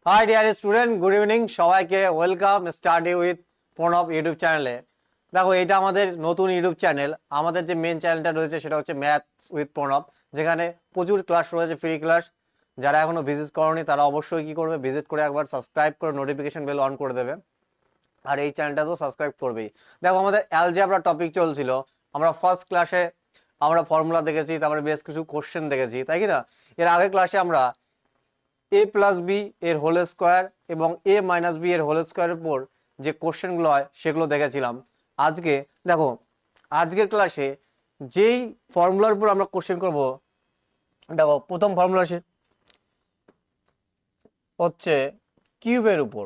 High dear student, good evening সবাইকে। Welcome study with Pranab YouTube চ্যানেলে। দেখো, এটা আমাদের নতুন ইউটিউব চ্যানেল। আমাদের যে মেন চ্যানেলটা রয়েছে সেটা হচ্ছে ম্যাথস উইথ প্রণব, যেখানে প্রচুর ক্লাস রয়েছে, ফ্রি ক্লাস। যারা এখনো ভিজিট করনি তারা অবশ্যই কি করবে, ভিজিট করে একবার সাবস্ক্রাইব করে নোটিফিকেশন বেল অন করে দেবে। আর এই চ্যানেলটা তো সাবস্ক্রাইব করবেই। দেখো, আমাদের অ্যালজেব্রা টপিক চলছিল। আমরা ফার্স্ট ক্লাসে আমরা ফর্মুলা দেখেছি, তারপরে বেশ কিছু কোশ্চেন দেখেছি, তাই কি না? এর আগের ক্লাসে আমরা এ প্লাস বি এর হোল স্কোয়ার এবং এ মাইনাস বি এর হোল স্কোয়ারের উপর যে কোশ্চেনগুলো হয় সেগুলো দেখেছিলাম। আজকে দেখো, আজকের ক্লাসে যেই ফর্মুলার উপর আমরা কোশ্চেন করব, দেখো প্রথম ফর্মুলা হচ্ছে কিউবের উপর,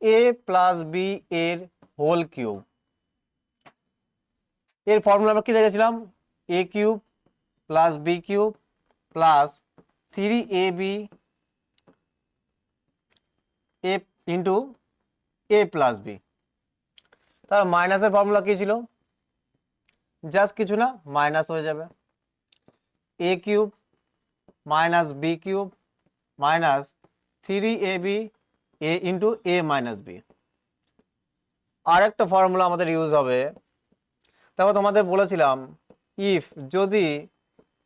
এ প্লাস বি এর হোল কিউব। এর ফর্মুলা আমরা কি দেখেছিলাম? A cube plus b cube plus 3ab a into a plus b. তার মাইনাসের ফর্মুলা কি ছিল? জাস্ট কিছু না, মাইনাস হয়ে যাবে। A cube minus b cube minus 3ab a into a minus b. আর একটা ফর্মুলা আমাদের ইউজ হবে। তারপর তোমাদের বলেছিলাম, ইফ যদি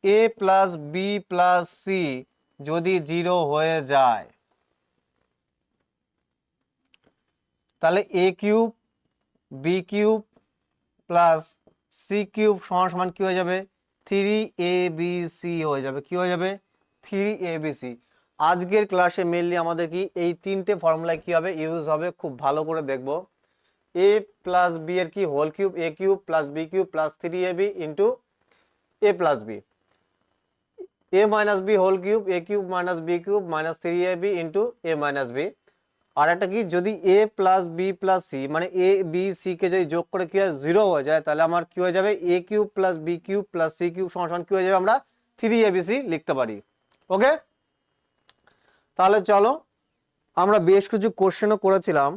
a plus b plus c যদি 0 হয়ে যায়, তাহলে a cube b cube plus c cube সমান সমান কি হয়ে যাবে? 3abc হয়ে যাবে। কি হয়ে যাবে? 3abc। আজকের ক্লাসে মেনলি আমাদের কি এই তিনটে ফর্মুলায় কি হবে, ইউজ হবে। খুব ভালো করে দেখবো। এ প্লাস বি এর কি whole cube, a cube plus b cube plus 3ab into a plus b. A minus b whole cube, a cube minus b cube minus 3ab into a minus b. আর একটা কি, যদি a plus b plus c মানে a b C K যদি যোগ করে কি হয় 0 হয়ে যায়, তাহলে আমার কি হয়ে যাবে? A cube plus b cube plus c cube সমান সমান কি হয়ে যাবে? আমরা 3abc লিখতে পারি। ওকে, তাহলে চলো, আমরা বেশ কিছু কোশ্চেনও করেছিলাম।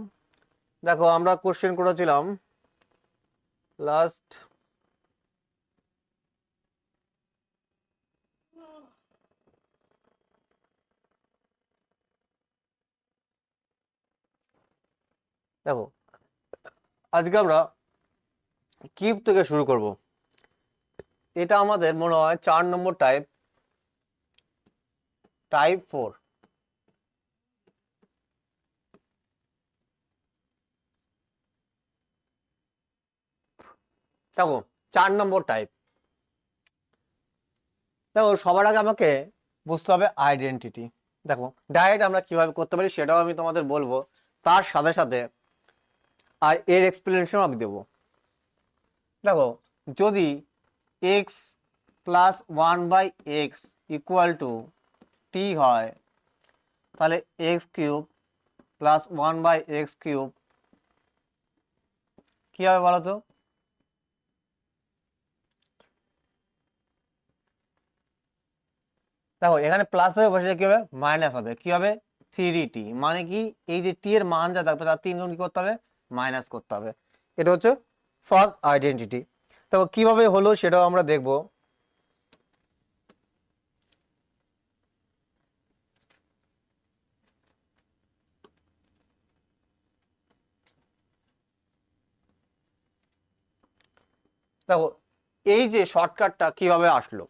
দেখো, আমরা কোশ্চেন করেছিলাম লাস্ট দেখো, আজকে আমরা কিউব থেকে শুরু করব। এটা আমাদের মনে হয় 4 নম্বর টাইপ, টাইপ 4। দেখো, 4 নম্বর টাইপ। দেখো, সবার আগে আমাকে বুঝতে হবে আইডেন্টিটি। দেখো, ডাইরেক্ট আমরা কিভাবে করতে পারি সেটাও আমি তোমাদের বলবো, তার সাথে সাথে আর এর এক্সপ্লেনেশন আমি দেবো। দেখো, যদি x plus 1/x equal to t হয়, তাহলে x cube plus 1/x cube কি হবে বলো তো? দেখো, এখানে প্লাস হবে, বসে কি হবে? মাইনাস হবে। কি হবে? 3t। মানে কি, এই যে টি এর মান যা থাকবে তার 3 গুণ কি করতে হবে? মাইনাস করতে হবে। এটা হচ্ছে ফার্স্ট আইডেন্টিটি। তবে কিভাবে হলো সেটাও আমরা দেখব। দেখো, এই যে শর্টকাটটা কিভাবে আসলো,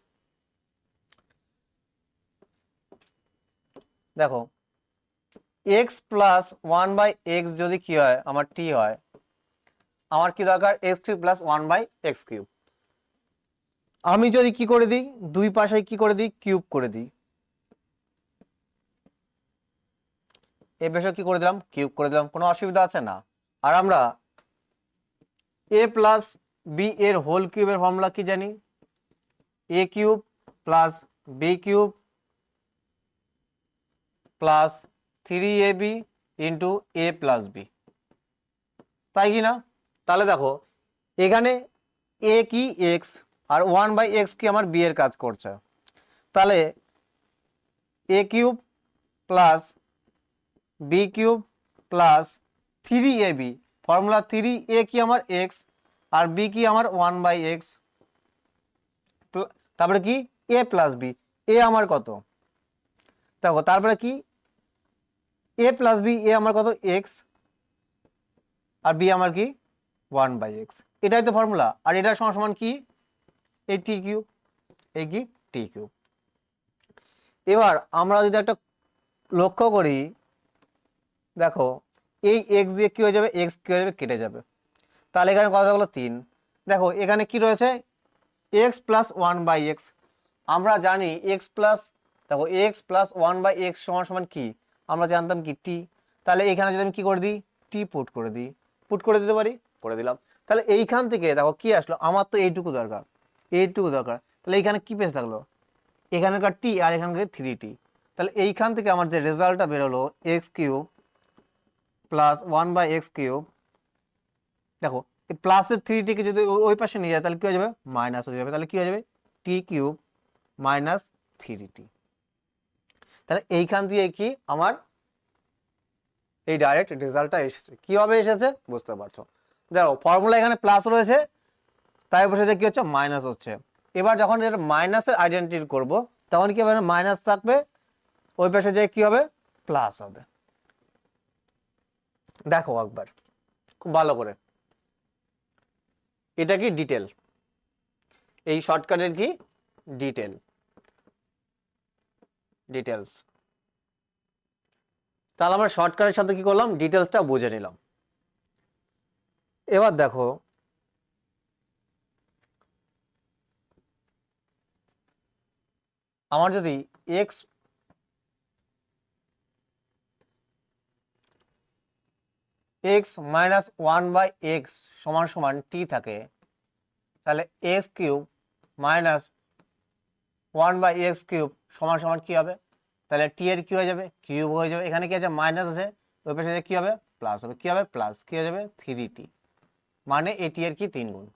দেখো এক্স প্লাস 1/x যদি কি হয়, আমার টি হয়, আমার কি দরকার? X cube plus 1/x cube. আমি যদি কি করে দিই, দুই পাশে কি করে দিই? কিউব করে দিই। এই পাশে কি করে দিলাম? কিউব করে দিলাম। কোনো অসুবিধা আছে না? আর আমরা এ প্লাস বি এর হোল কিউবের ফর্মুলা কি জানি? A cube plus b cube plus 3ab into a plus b, তাই কি না? তাহলে দেখো, এখানে এ কি? এক্স, আর 1/x কি? আমার বি এর কাজ করছে। তাহলে a cube plus b cube plus 3ab, formula 3a কি আমার এক্স, আর বি কি আমার 1/x, তারপরে কি এ প্লাস বি। এ আমার কত? দেখো, তারপরে কি এ প্লাস বি, এ আমার কত এক্স আর বি আমার কি 1/x, এটাই তো ফর্মুলা। আর এটা সমান সমান কি এই টি কিউব, এই কি টি কিউব। এবার আমরা যদি একটা লক্ষ্য করি, দেখো এই এক্স দিয়ে কি হয়ে যাবে, এক্স কি হয়ে যাবে, কেটে যাবে। তাহলে এখানে কত হলো 3। দেখো এখানে কি রয়েছে এক্স প্লাস 1/x, আমরা জানি এক্স প্লাস, দেখো এক্স প্লাস 1/x সমান সমান কি, আমরা জানতাম কি টি। তাহলে এখানে যদি আমি কি করে দিই, টি পুট করে দিই, পুট করে দিতে পারি, করে দিলাম। তাহলে এইখান থেকে দেখো কি আসলো, আমার তো এইটুকু দরকার, এইটুকু দরকার। তাহলে এইখানে কি পেয়ে থাকলো, এখানকার টি আর এখানকার 3t। তাহলে এইখান থেকে আমার যে রেজাল্টটা বেরোলো x cube plus 1/x cube, দেখো এই প্লাসের 3টিকে যদি ওই পাশে নিয়ে যায় তাহলে কি হয়ে যাবে, মাইনাস হয়ে যাবে। তাহলে কি হয়ে যাবে টি কিউব মাইনাস 3t। তাহলে এইখান দিয়ে কি আমার এই ডাইরেক্ট রেজাল্টটা এসেছে। কিভাবে এসেছে বুঝতে পারছো, দেখো ফর্মুলা এখানে প্লাস রয়েছে, তাই বসে যে কি হচ্ছে মাইনাস হচ্ছে। এবার যখন এর মাইনাসের আইডেন্টিটি করব তখন কি হবে, মাইনাস থাকবে, ওই পাশে যে কি হবে প্লাস হবে। দেখো একবার খুব ভালো করে, এটা কি ডিটেল, এই শর্টকাটের কি ডিটেল, ডিটেলস। তাহলে আমরা শর্টকাটের সাথে কি করলাম, ডিটেলসটা বুঝে নিলাম। এবার দেখো আমার যদি এক্স এক্স মাইনাস 1/x সমান সমান টি থাকে, তাহলে x cube minus 1/x cube সমান সমান কি হবে, তাহলে টি এর কি হয়ে যাবে, কিউব হয়ে যাবে। এখানে কি আছে মাইনাস আছে, ওই পাশে কি হবে প্লাস হবে, কি হবে প্লাস, কি হয়ে যাবে 3t, মানে এটি এর কি 3 গুণ।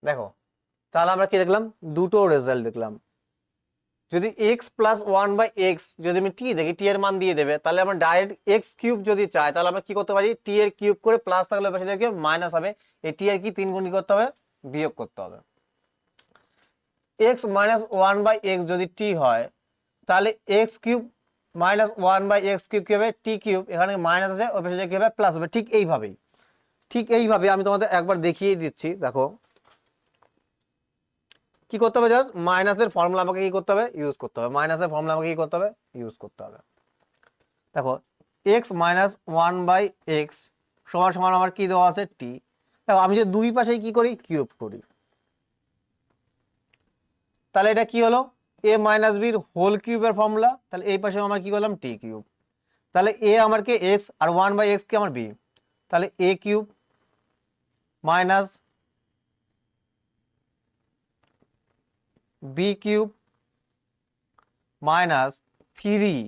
দেখো তাহলে আমরা কি দেখলাম, দুটো রেজাল্ট দেখলাম। যদি এক্স প্লাস 1/x যদি আমি টি দেখি, টি এর মান দিয়ে দেবে, তাহলে আমরা ডাইরেক্ট এক্স কিউব যদি চাই তাহলে আমরা কি করতে পারি, টি এর কিউব করে প্লাস থাকলে পাশে কি মাইনাস হবে, এই টি এর কি 3 গুণ করতে হবে, বিয়োগ করতে হবে। এক্স মাইনাস 1/x যদি টি হয় তাহলে x cube minus 1/x cube কি হবে, টি কিউব, এখানে মাইনাস আছে, ওই পাশে কি হবে প্লাস হবে। ঠিক এইভাবেই, ঠিক এইভাবে আমি তোমাদের একবার দেখিয়ে দিচ্ছি। দেখো কি করতে হবে, জাস্ট মাইনাসের ফর্মুলা আমাকে কি করতে হবে, ইউজ করতে হবে, মাইনাসের ফর্মুলা আমাকে কি করতে হবে, ইউজ করতে হবে। দেখো এক্স মাইনাস 1/x সমান সমান আমার কি দেওয়া আছে টি। দেখো আমি যে দুই পাশে কি করি, কিউব করি, তাহলে এটা কি হলো এ মাইনাস বির হোল কিউবের ফর্মুলা। তাহলে এই পাশে আমার কি করলাম টি কিউব, তাহলে এ আমার কে এক্স আর 1/x কি আমার বি, তাহলে a cube minus b cube minus 3,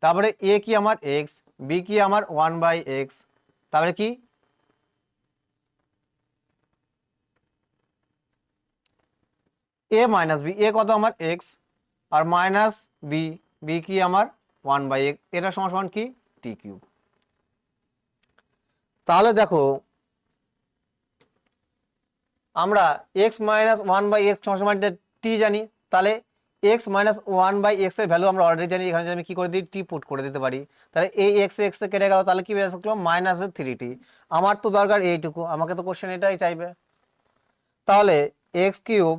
তারপরে এ কি আমার এক্স, বি কি আমার 1/x, তারপরে কি এ মাইনাস বি, এ কত আমার এক্স আর মাইনাস বি, বি কি আমার 1/x, এটা সমান সমান কি টি কিউব। তাহলে দেখো আমরা এক্স মাইনাস 1/x সমান সমান টি জানি, তাহলে এক্স মাইনাস 1/x এর ভ্যালু আমরা অলরেডি জানি, এখানে যদি আমি কি করে দিই টি পুট করে দিতে পারি। তাহলে এই এক্স এক্স কেটে গেল, তাহলে কি বেরিয়ে আসলো মাইনাসের 3t। আমার তো দরকার এইটুকু, আমাকে তো কোশ্চেন এটাই চাইবে। তাহলে x cube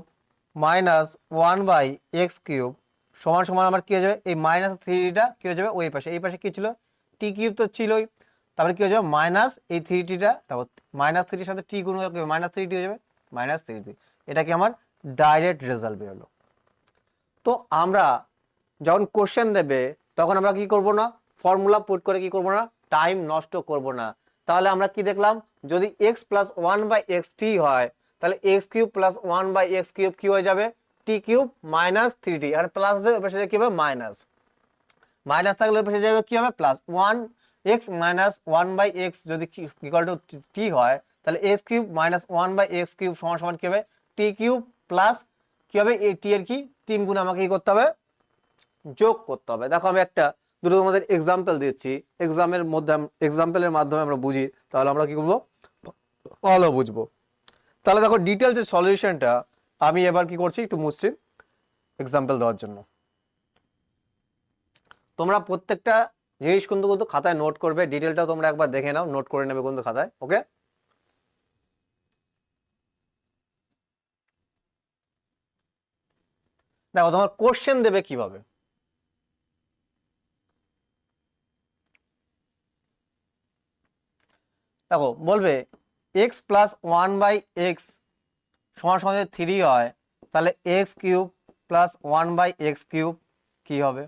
minus 1/x cube সমান সমান আমার কি হয়ে যাবে, এই মাইনাস 3টা কি হয়ে যাবে ওই পাশে, এই পাশে কি ছিল টি কিউব তো ছিলই, তারপরে কি হয়ে যাবে মাইনাস এই 3tটা, তারপর মাইনাস 3টির সাথে টি গুণ মাইনাস 3t হয়ে যাবে মাইনাস 3t। এটা কি আমার ডাইরেক্ট রেজাল্ট বেরোলো। তো আমরা যখন কোশ্চেন দেবে তখন আমরা কি করব না, ফর্মুলা পুট করে কি করব না, টাইম নষ্ট করব না। তাহলে আমরা কি দেখলাম, যদি x প্লাস 1/x টি হয় তাহলে x cube plus 1/x cube কি হয়ে যাবে টি কিউব মাইনাস 3t, আর প্লাস যে পাশে কি হবে মাইনাস, মাইনাস থাকলে পাশে যাবে কি হবে প্লাস 1x মাইনাস 1/x যদি ইকুয়াল টু টি হয় তাহলে x cube minus 1/x cube সমান সমান কি হবে টি কিউব প্লাস কি হবে এই টি এর কি 3 গুণ আমাকে কি করতে হবে যোগ করতে হবে। দেখো আমি একটা দুটো তোমাদের এক্সাম্পল দিচ্ছি, এক্সাম্পলের মাধ্যমে আমরা বুঝি, তাহলে আমরা কি করবো, ভালো বুঝবো। তাহলে দেখো ডিটেল যে সলিউশনটা আমি এবার কি করছি, একটু মুছছি এক্সাম্পল দেওয়ার জন্য। তোমরা প্রত্যেকটা জিনিস কিন্তু কিন্তু খাতায় নোট করবে, ডিটেলটা তোমরা একবার দেখে নাও, নোট করে নেবে কিন্তু খাতায়। ওকে, দেখো তোমার কোশ্চেন দেবে কিভাবে। দেখো বলবে x plus one by x সমান সমান যদি 3 হয়, তাহলে x cube plus one by x cube কি হবে।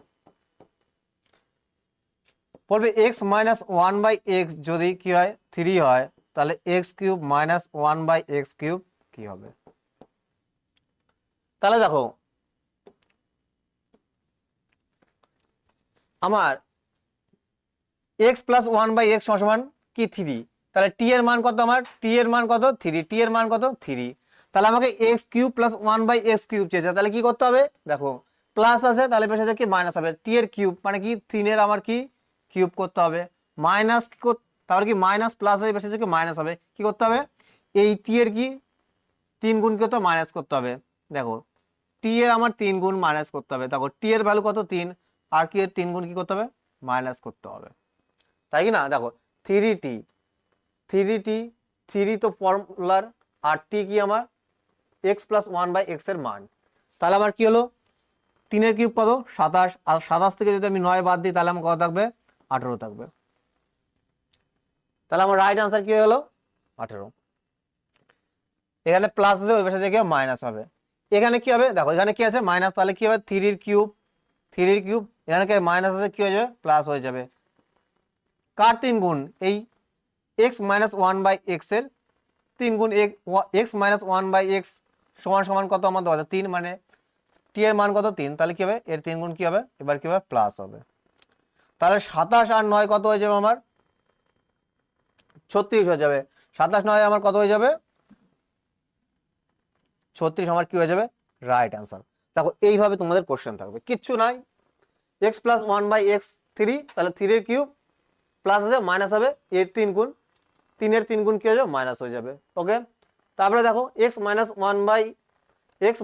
বলবে x minus one by x যদি কি হয় 3 হয়, তাহলে x cube minus one by x cube কি হবে। তাহলে দেখো আমার x plus one by x সমান কি 3, তাহলে টি এর মান কত, আমার টি এর মান কত 3, টি এর মান কত 3, তাহলে আমাকে x cube plus one by x cube চেয়েছে, তাহলে কি করতে হবে, দেখো প্লাস আছে তাহলে পেছনে কি মাইনাস হবে, টি এর কিউব মানে কি 3 এর আমার কি কিউব করতে হবে, মাইনাস তাহলে কি মাইনাস প্লাস এর পেছনে কি মাইনাস হবে, কি করতে হবে এই টি এর কি 3 গুণ করতে মাইনাস করতে হবে। দেখো টি এর আমার 3 গুণ মাইনাস করতে হবে, দেখো টি এর ভ্যালু কত 3, আর কি এর 3 গুণ কি করতে হবে মাইনাস করতে হবে, তাই কি না। দেখো 3t, 3t 3 তো ফর্মুলার, আর টি কি আমার x plus one by x এর মান, তাহলে আমার কি হলো 3 এর কিউব কত 27, আর 27 থেকে যদি আমি 9 বাদ দিই তাহলে আমার কত থাকবে 18 থাকবে, তাহলে আমার রাইট আনসার কি হলো 18। এখানে প্লাস আছে ওই পাশে যে কি মাইনাস হবে, এখানে কি হবে দেখো এখানে কি আছে মাইনাস, তাহলে কি হবে 3 এর কিউব, 3 এর কিউব এখানে কি মাইনাস আছে কি হয়ে যাবে প্লাস হয়ে যাবে, কার 3 গুণ এই x minus one by x এর 3 গুণ x minus one by x সমান সমান কত আমার দেওয়া আছে 3, মানে টি এর মান কত 3, তাহলে কি হবে এর 3 গুণ কি হবে এবার কি হবে প্লাস হবে, তাহলে 27 আর 9 কত হয়ে যাবে আমার 36 হয়ে যাবে, 27 9 আমার কত হয়ে যাবে 36, আমার কি হয়ে যাবে রাইট অ্যান্সার। দেখো এইভাবে তোমাদের কোশ্চেন থাকবে, কিচ্ছু নাই, x plus one by x 3, তাহলে 3 এর কিউব প্লাস আছে মাইনাস হবে এর 3 গুণ, 3 এর 3 গুণ কি হয়ে যাবে মাইনাস হয়ে যাবে। ওকে, তারপরে দেখো x minus one by x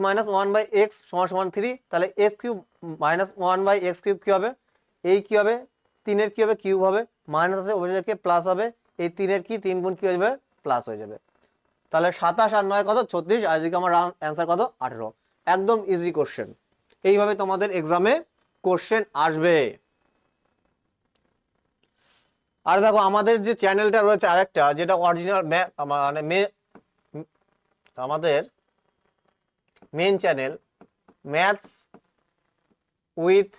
সমান সমান 3, তাহলে x cube minus one by x cube কি হবে, এই কি হবে 3 এর কি হবে কিউব হবে, মাইনাস আছে ওই দিকে প্লাস হবে, এই 3 এর কি 3 গুণ কি হয়ে যাবে প্লাস হয়ে যাবে, তাহলে 27 আর 9 কত 36, আর এদিকে আমার অ্যান্সার কত 18। একদম ইজি কোশ্চেন, এইভাবে তোমাদের এক্সামে কোশ্চেন আসবে। আর দেখো আমাদের যে চ্যানেলটা রয়েছে আরেকটা, যেটা অরিজিনাল মানে আমাদের main channel maths with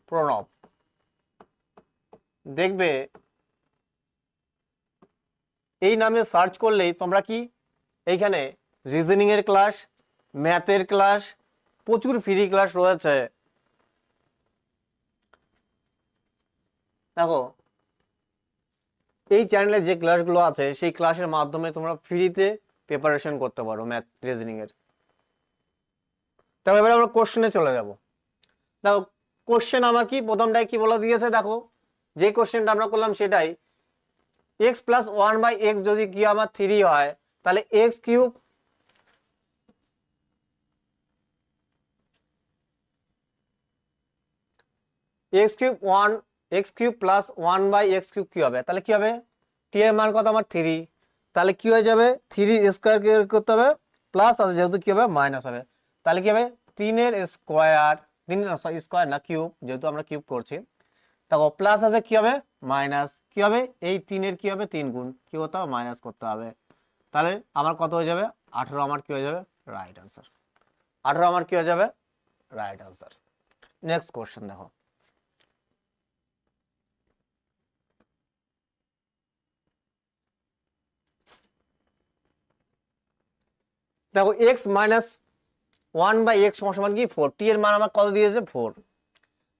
Pranab, দেখবে এই নামে সার্চ করলেই তোমরা কি এইখানে রিজনিং এর ক্লাস, ম্যাথের ক্লাস, প্রচুর ফ্রি ক্লাস রয়েছে। দেখো এই চ্যানেলে যে ক্লাসগুলো আছে সেই ক্লাসের মাধ্যমে তোমরা ফ্রিতে প্রিপারেশন করতে পারো ম্যাথ রিজনিং এর। তারপর এবার আমরা কোশ্চেনে চলে যাব। দেখো কোশ্চেন আমার কি প্রথমটাই কি বলে দিয়েছে, দেখো যে কোশ্চেনটা আমরা করলাম সেটাই, x plus one by x যদি কি আমার 3 হয়, তাহলে x cube x cube plus one by x cube কি হবে, তাহলে কি হবে টি এর মান কত আমার 3, তাহলে কি হয়ে যাবে 3 স্কোয়ার কি করতে হবে প্লাস আছে যেহেতু কি হবে মাইনাস হবে, তাহলে কি হবে 3 এর স্কোয়ার, 3 স্কোয়ার না কিউব, যেহেতু আমরা কিউব করছি, দেখো প্লাস আছে কি হবে মাইনাস, কি হবে এই 3 এর কি হবে 3 গুণ কি করতে হবে মাইনাস করতে হবে, তাহলে আমার কত হয়ে যাবে 18, আমার কি হয়ে যাবে রাইট আনসার, 18 আমার কি হয়ে যাবে রাইট আনসার। নেক্সট কোশ্চেন দেখো, দেখো x minus one by x সমান কি 4, টি এর মান আমার কত দিয়েছে 4,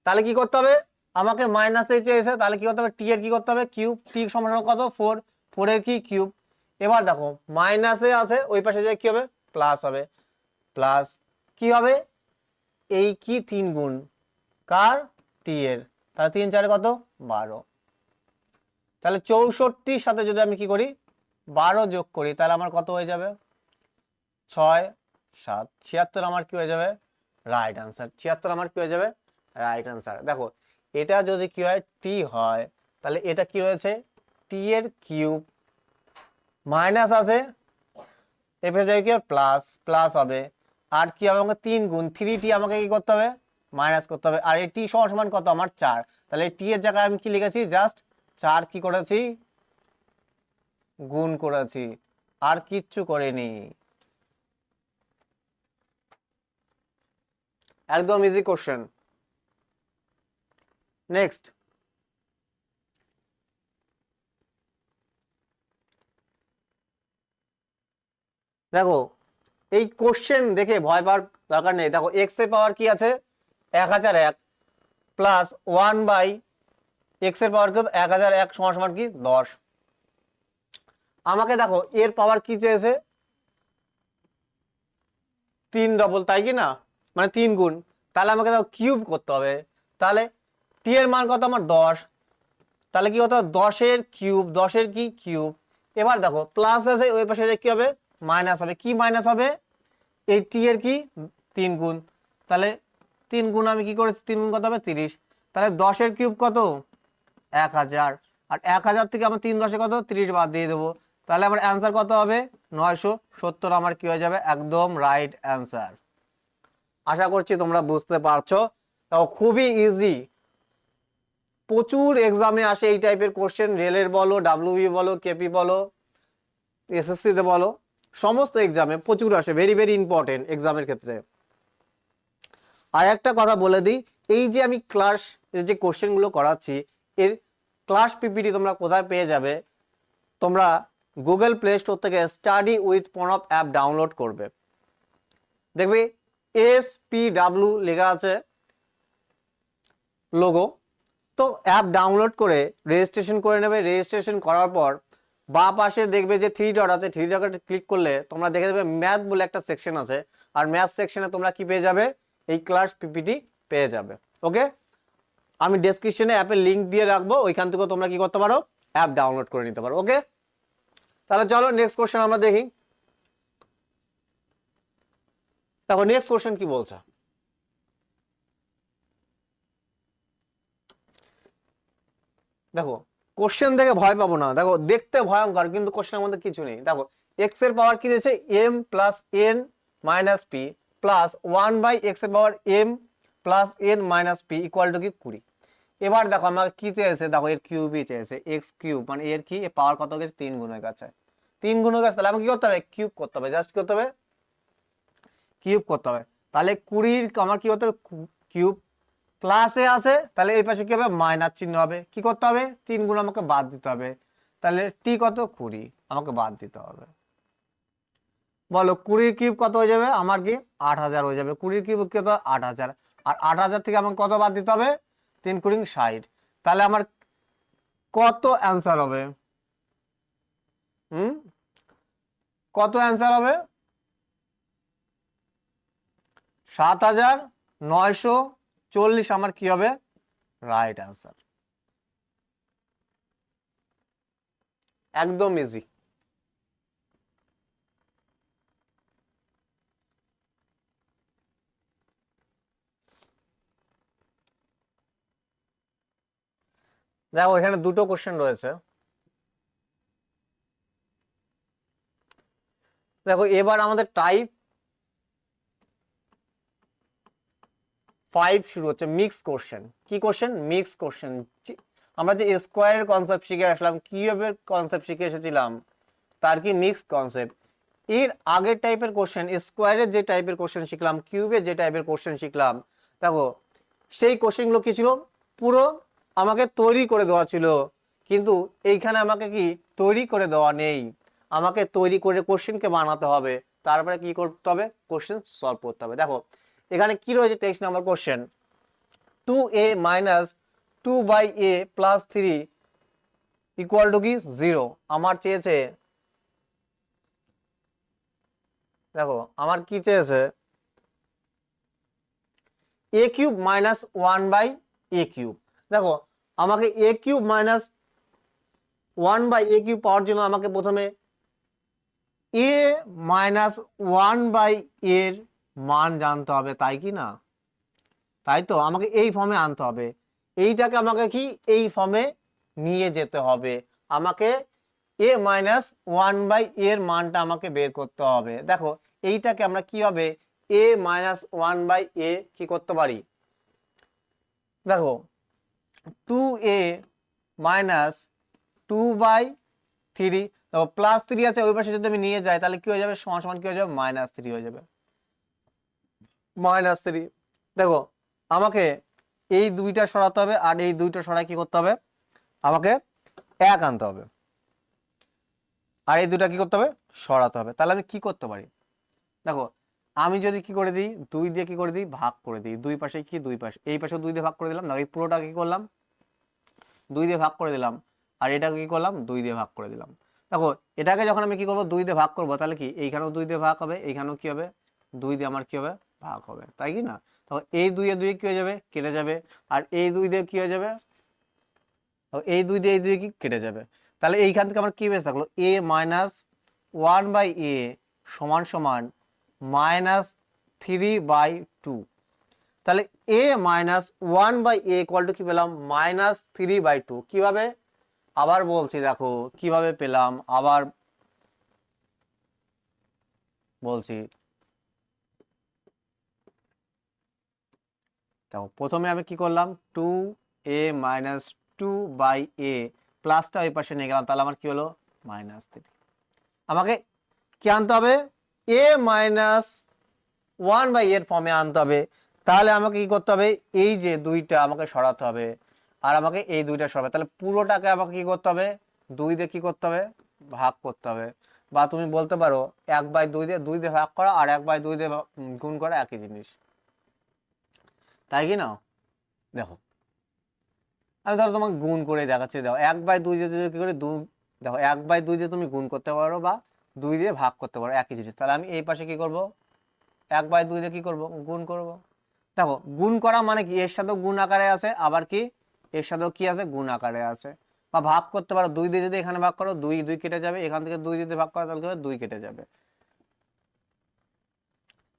তাহলে কি করতে হবে আমাকে মাইনাসে চেয়েছে, তাহলে কি করতে হবে টি এর কি করতে হবে কিউব, টি সমান কত 4, 4 এর কি কিউব, এবার দেখো মাইনাসে আছে ওই পাশে যে কি হবে প্লাস হবে, প্লাস কি হবে এই কি 3 গুণ কার? টি এর। তাহলে 3 4 কত? 12। তাহলে 64 সাথে যদি আমি কি করি 12 যোগ করি তাহলে আমার কত হয়ে যাবে? 6 7 76 আমার কি হয়ে যাবে? Right answer. 76 আমার কি হয়ে যাবে? Right answer. দেখো এটা যদি কি হয় টি হয় তাহলে এটা কি রয়েছে টি এর কিউব মাইনাস আছে এফের জায়গায় কি প্লাস প্লাস হবে আর কি হবে আমাকে 3 গুণ 3t আমাকে কি করতে হবে মাইনাস করতে হবে আর এই টি সমান সমান কত আমার 4 তাহলে টি এর জায়গায় আমি কি লিখেছি জাস্ট 4 কি করেছি গুণ করেছি আর কিচ্ছু করিনি একদম ইজি কোশ্চেন নেক্সট দেখো এই কোশ্চেন দেখে ভয় পাওয়ার দরকার নেই দেখো এক্স এর পাওয়ার কি আছে 1001 প্লাস 1/x এর পাওয়ার কত 1001 সমান সমান কি 10 আমাকে দেখো এর পাওয়ার কি চেয়েছে 3 ডবল তাই কি না মানে 3 গুণ তাহলে আমাকে দেখো কিউব করতে হবে তাহলে টি এর মান কত আমার 10 তাহলে কি হতো 10 এর কিউব 10 এর কি কিউব এবার দেখো প্লাস আছে ওই পাশে কি হবে মাইনাস হবে কি মাইনাস হবে এই টি এর কি 3 গুণ তাহলে 3 গুণ আমি কি করেছি 3 গুণ কত হবে 30 তাহলে 10 এর কিউব কত 1000 আর 1000 থেকে আমার 3 10 কত 30 বাদ দিয়ে দেবো তাহলে আমার অ্যান্সার কত হবে 970 আমার কি হয়ে যাবে একদম রাইট অ্যান্সার আশা করছি তোমরা বুঝতে পারছো খুবই ইজি প্রচুর এক্সামে আসে এই টাইপের কোশ্চেন রেলের বলো ডাব্লিউবি বলো কেপি বলো এসএসসি তে বলো সমস্ত এক্সামে প্রচুর আসে ভেরি ভেরি ইম্পর্টেন্ট এক্সামের ক্ষেত্রে আর একটা কথা বলে দিই এই যে আমি ক্লাস যে কোশ্চেনগুলো করাচ্ছি এর ক্লাস পিপিটি তোমরা কোথায় পেয়ে যাবে তোমরা গুগল প্লে স্টোর থেকে study with Pranab app download করবে দেখবে SPW লেখা আছে লোগো তো অ্যাপ ডাউনলোড করে রেজিস্ট্রেশন করে নেবে রেজিস্ট্রেশন করার পর বাঁ পাশে দেখবে যে 3 ডট আছে 3 ডটে ক্লিক করলে তোমরা দেখে দেবে ম্যাথ বলে একটা সেকশন আছে আর ম্যাথ সেকশনে তোমরা কি পেয়ে যাবে এই ক্লাস পিপিটি পেয়ে যাবে ওকে আমি ডেসক্রিপশনে অ্যাপের লিংক দিয়ে রাখবো ওইখান থেকে তোমরা কি করতে পারো অ্যাপ ডাউনলোড করে নিতে পারো ওকে তাহলে চলো নেক্সট কোশ্চেন আমরা দেখি দেখো নেক্সট কোশ্চেন কি বলছে দেখো কোশ্চেন দেখে ভয় পাবো না দেখো দেখতে ভয়ঙ্কর কিন্তু কোশ্চেনের মধ্যে কিছু নেই দেখো এক্স এর পাওয়ার কি দিয়েছে m plus n minus P plus 1/x এর পাওয়ার m plus n minus P equal to কি 20 এবার দেখো আমাকে কি চেয়েছে দেখো এর কিউবই চেয়েছে এক্স কিউব মানে এর কি পাওয়ার কত গেছে 3 গুণ হয়ে গেছে 3 গুণ হয়ে গেছে তাহলে আমাকে কি করতে হবে কিউব করতে হবে জাস্ট কি করতে হবে কিউব করতে হবে তাহলে 20 আমার কি হতে হবে কিউব প্লাসে আছে তাহলে এই পাশে কি হবে মাইনাস চিহ্ন হবে কি করতে হবে 3 গুণ আমাকে বাদ দিতে হবে তাহলে টি কত 20 আমাকে বাদ দিতে হবে বলো 20 কিউব কত হয়ে যাবে আমার কি 8000 হয়ে যাবে 20 কিউব কত 8000 আর 8000 থেকে আমাকে কত বাদ দিতে হবে 3 × 60 তাহলে আমার কত অ্যান্সার হবে কত অ্যান্সার হবে 7940 আমার কি হবে রাইট অ্যান্সার একদম ইজি দেখো এখানে দুটো কোশ্চেন রয়েছে দেখো এবার আমাদের টাইপ 5 শুরু হচ্ছে মিক্স কোশ্চেন কি কোশ্চেন মিক্স কোশ্চেন আমরা যে স্কোয়ারের কনসেপ্ট শিখে আসলাম কিউবের কনসেপ্ট শিখে এসেছিলাম তার কি মিক্স কনসেপ্ট এর আগের টাইপের কোশ্চেন স্কোয়ারের যে টাইপের কোশ্চেন শিখলাম কিউবের যে টাইপের কোশ্চেন শিখলাম দেখো সেই কোশ্চেনগুলো কি ছিল পুরো আমাকে তৈরি করে দেওয়া ছিল কিন্তু এইখানে আমাকে কি তৈরি করে দেওয়া নেই আমাকে তৈরি করে কোশ্চেনকে বানাতে হবে তারপরে কি করতে হবে কোশ্চেন সলভ করতে হবে দেখো এখানে কি রয়েছে 23 নম্বর question 2a minus 2/a plus 3 equal to কি 0 আমার চেয়েছে দেখো আমার কি চেয়েছে এ কিউব মাইনাস 1/a কিউব। দেখো আমাকে এ কিউব মাইনাস 1/a কিউব পাওয়ার জন্য আমাকে প্রথমে এ মাইনাস 1/এর মান জানতে হবে, তাই কি না? তাই তো, আমাকে এই ফর্মে আনতে হবে। এইটাকে আমাকে কি এই ফর্মে নিয়ে যেতে হবে। আমাকে এ মাইনাস 1/এর মানটা আমাকে বের করতে হবে। দেখো এইটাকে আমরা কিভাবে এ মাইনাস 1/a কি করতে পারি? দেখো 2a মাইনাস 2/3, দেখো প্লাস 3 আছে, ওই পাশে যদি আমি নিয়ে যাই তাহলে কি হয়ে যাবে, সমান সমান কি হয়ে যাবে, -3 হয়ে যাবে। -3, দেখো আমাকে এই দুইটা সরাতে হবে, আর এই দুইটা সরাই কি করতে হবে, আমাকে 1 আনতে হবে, আর এই দুটা কি করতে হবে, সরাতে হবে। তাহলে আমি কি করতে পারি? দেখো আমি যদি কি করে দিই, 2 দিয়ে কি করে দিই, ভাগ করে দিই। দুই পাশে কি, দুই পাশে, এই পাশে 2 দিয়ে ভাগ করে দিলাম। দেখো এই পুরোটা কি করলাম, 2 দিয়ে ভাগ করে দিলাম, আর এটাকে কি করলাম, 2 দিয়ে ভাগ করে দিলাম। দেখো এটাকে যখন আমি কি করব, 2 দিয়ে ভাগ করব, তাহলে কি এইখানেও 2 দিয়ে ভাগ হবে, এইখানেও কি হবে, 2 দিয়ে আমার কি হবে, ভাগ হবে, তাই কি না? তখন এই 2 এ 2 কি হয়ে যাবে, কেটে যাবে, আর এই 2 দিয়ে কি হয়ে যাবে, এই 2 দিয়ে এই 2 কি কেটে যাবে। তাহলে এইখান থেকে আমার কি বেশ থাকলো, a মাইনাস 1/a সমান সমান -3/2। তাহলে a minus 1/a equal to কি পেলাম, -3/2। কিভাবে, আবার বলছি, দেখো কিভাবে পেলাম, আবার বলছি। দেখো প্রথমে আমি কি করলাম, 2a মাইনাস 2/a প্লাসটা ওই পাশে নিয়ে গেলাম, তাহলে আমার কি হলো, -3। আমাকে কি আনতে হবে, a মাইনাস 1/a এর ফর্মে আনতে হবে। তাহলে আমাকে কি করতে হবে, এই যে দুইটা আমাকে সরাতে হবে, আর আমাকে এই দুইটা সরাবে। তাহলে পুরোটাকে আমাকে কি করতে হবে, 2 দিয়ে কি করতে হবে, ভাগ করতে হবে। বা তুমি বলতে পারো 1/2 দিয়ে 2 দিয়ে ভাগ করা আর 1/2 দিয়ে গুণ করা একই জিনিস, তাই কি না? দেখো আমি ধরো তোমাকে গুণ করে দেখাচ্ছি। দেখো 1/2 দিয়ে কি করে দেখো 1/2 দিয়ে তুমি গুণ করতে পারো বা 2 দিয়ে ভাগ করতে পারো, একই জিনিস। তাহলে আমি এই পাশে কি করব, 1/2 দিয়ে কি করব, গুণ করব। দেখো গুণ করা মানে কি, এর সাথেও গুণ আকারে আছে, আবার কি এর সাথেও কি আছে, গুণ আকারে আছে। বা ভাগ করতে পারো, 2 দিয়ে যদি এখানে ভাগ করো, 2 2 কেটে যাবে, এখান থেকে 2 যদি ভাগ করো তাহলে 2 কেটে যাবে।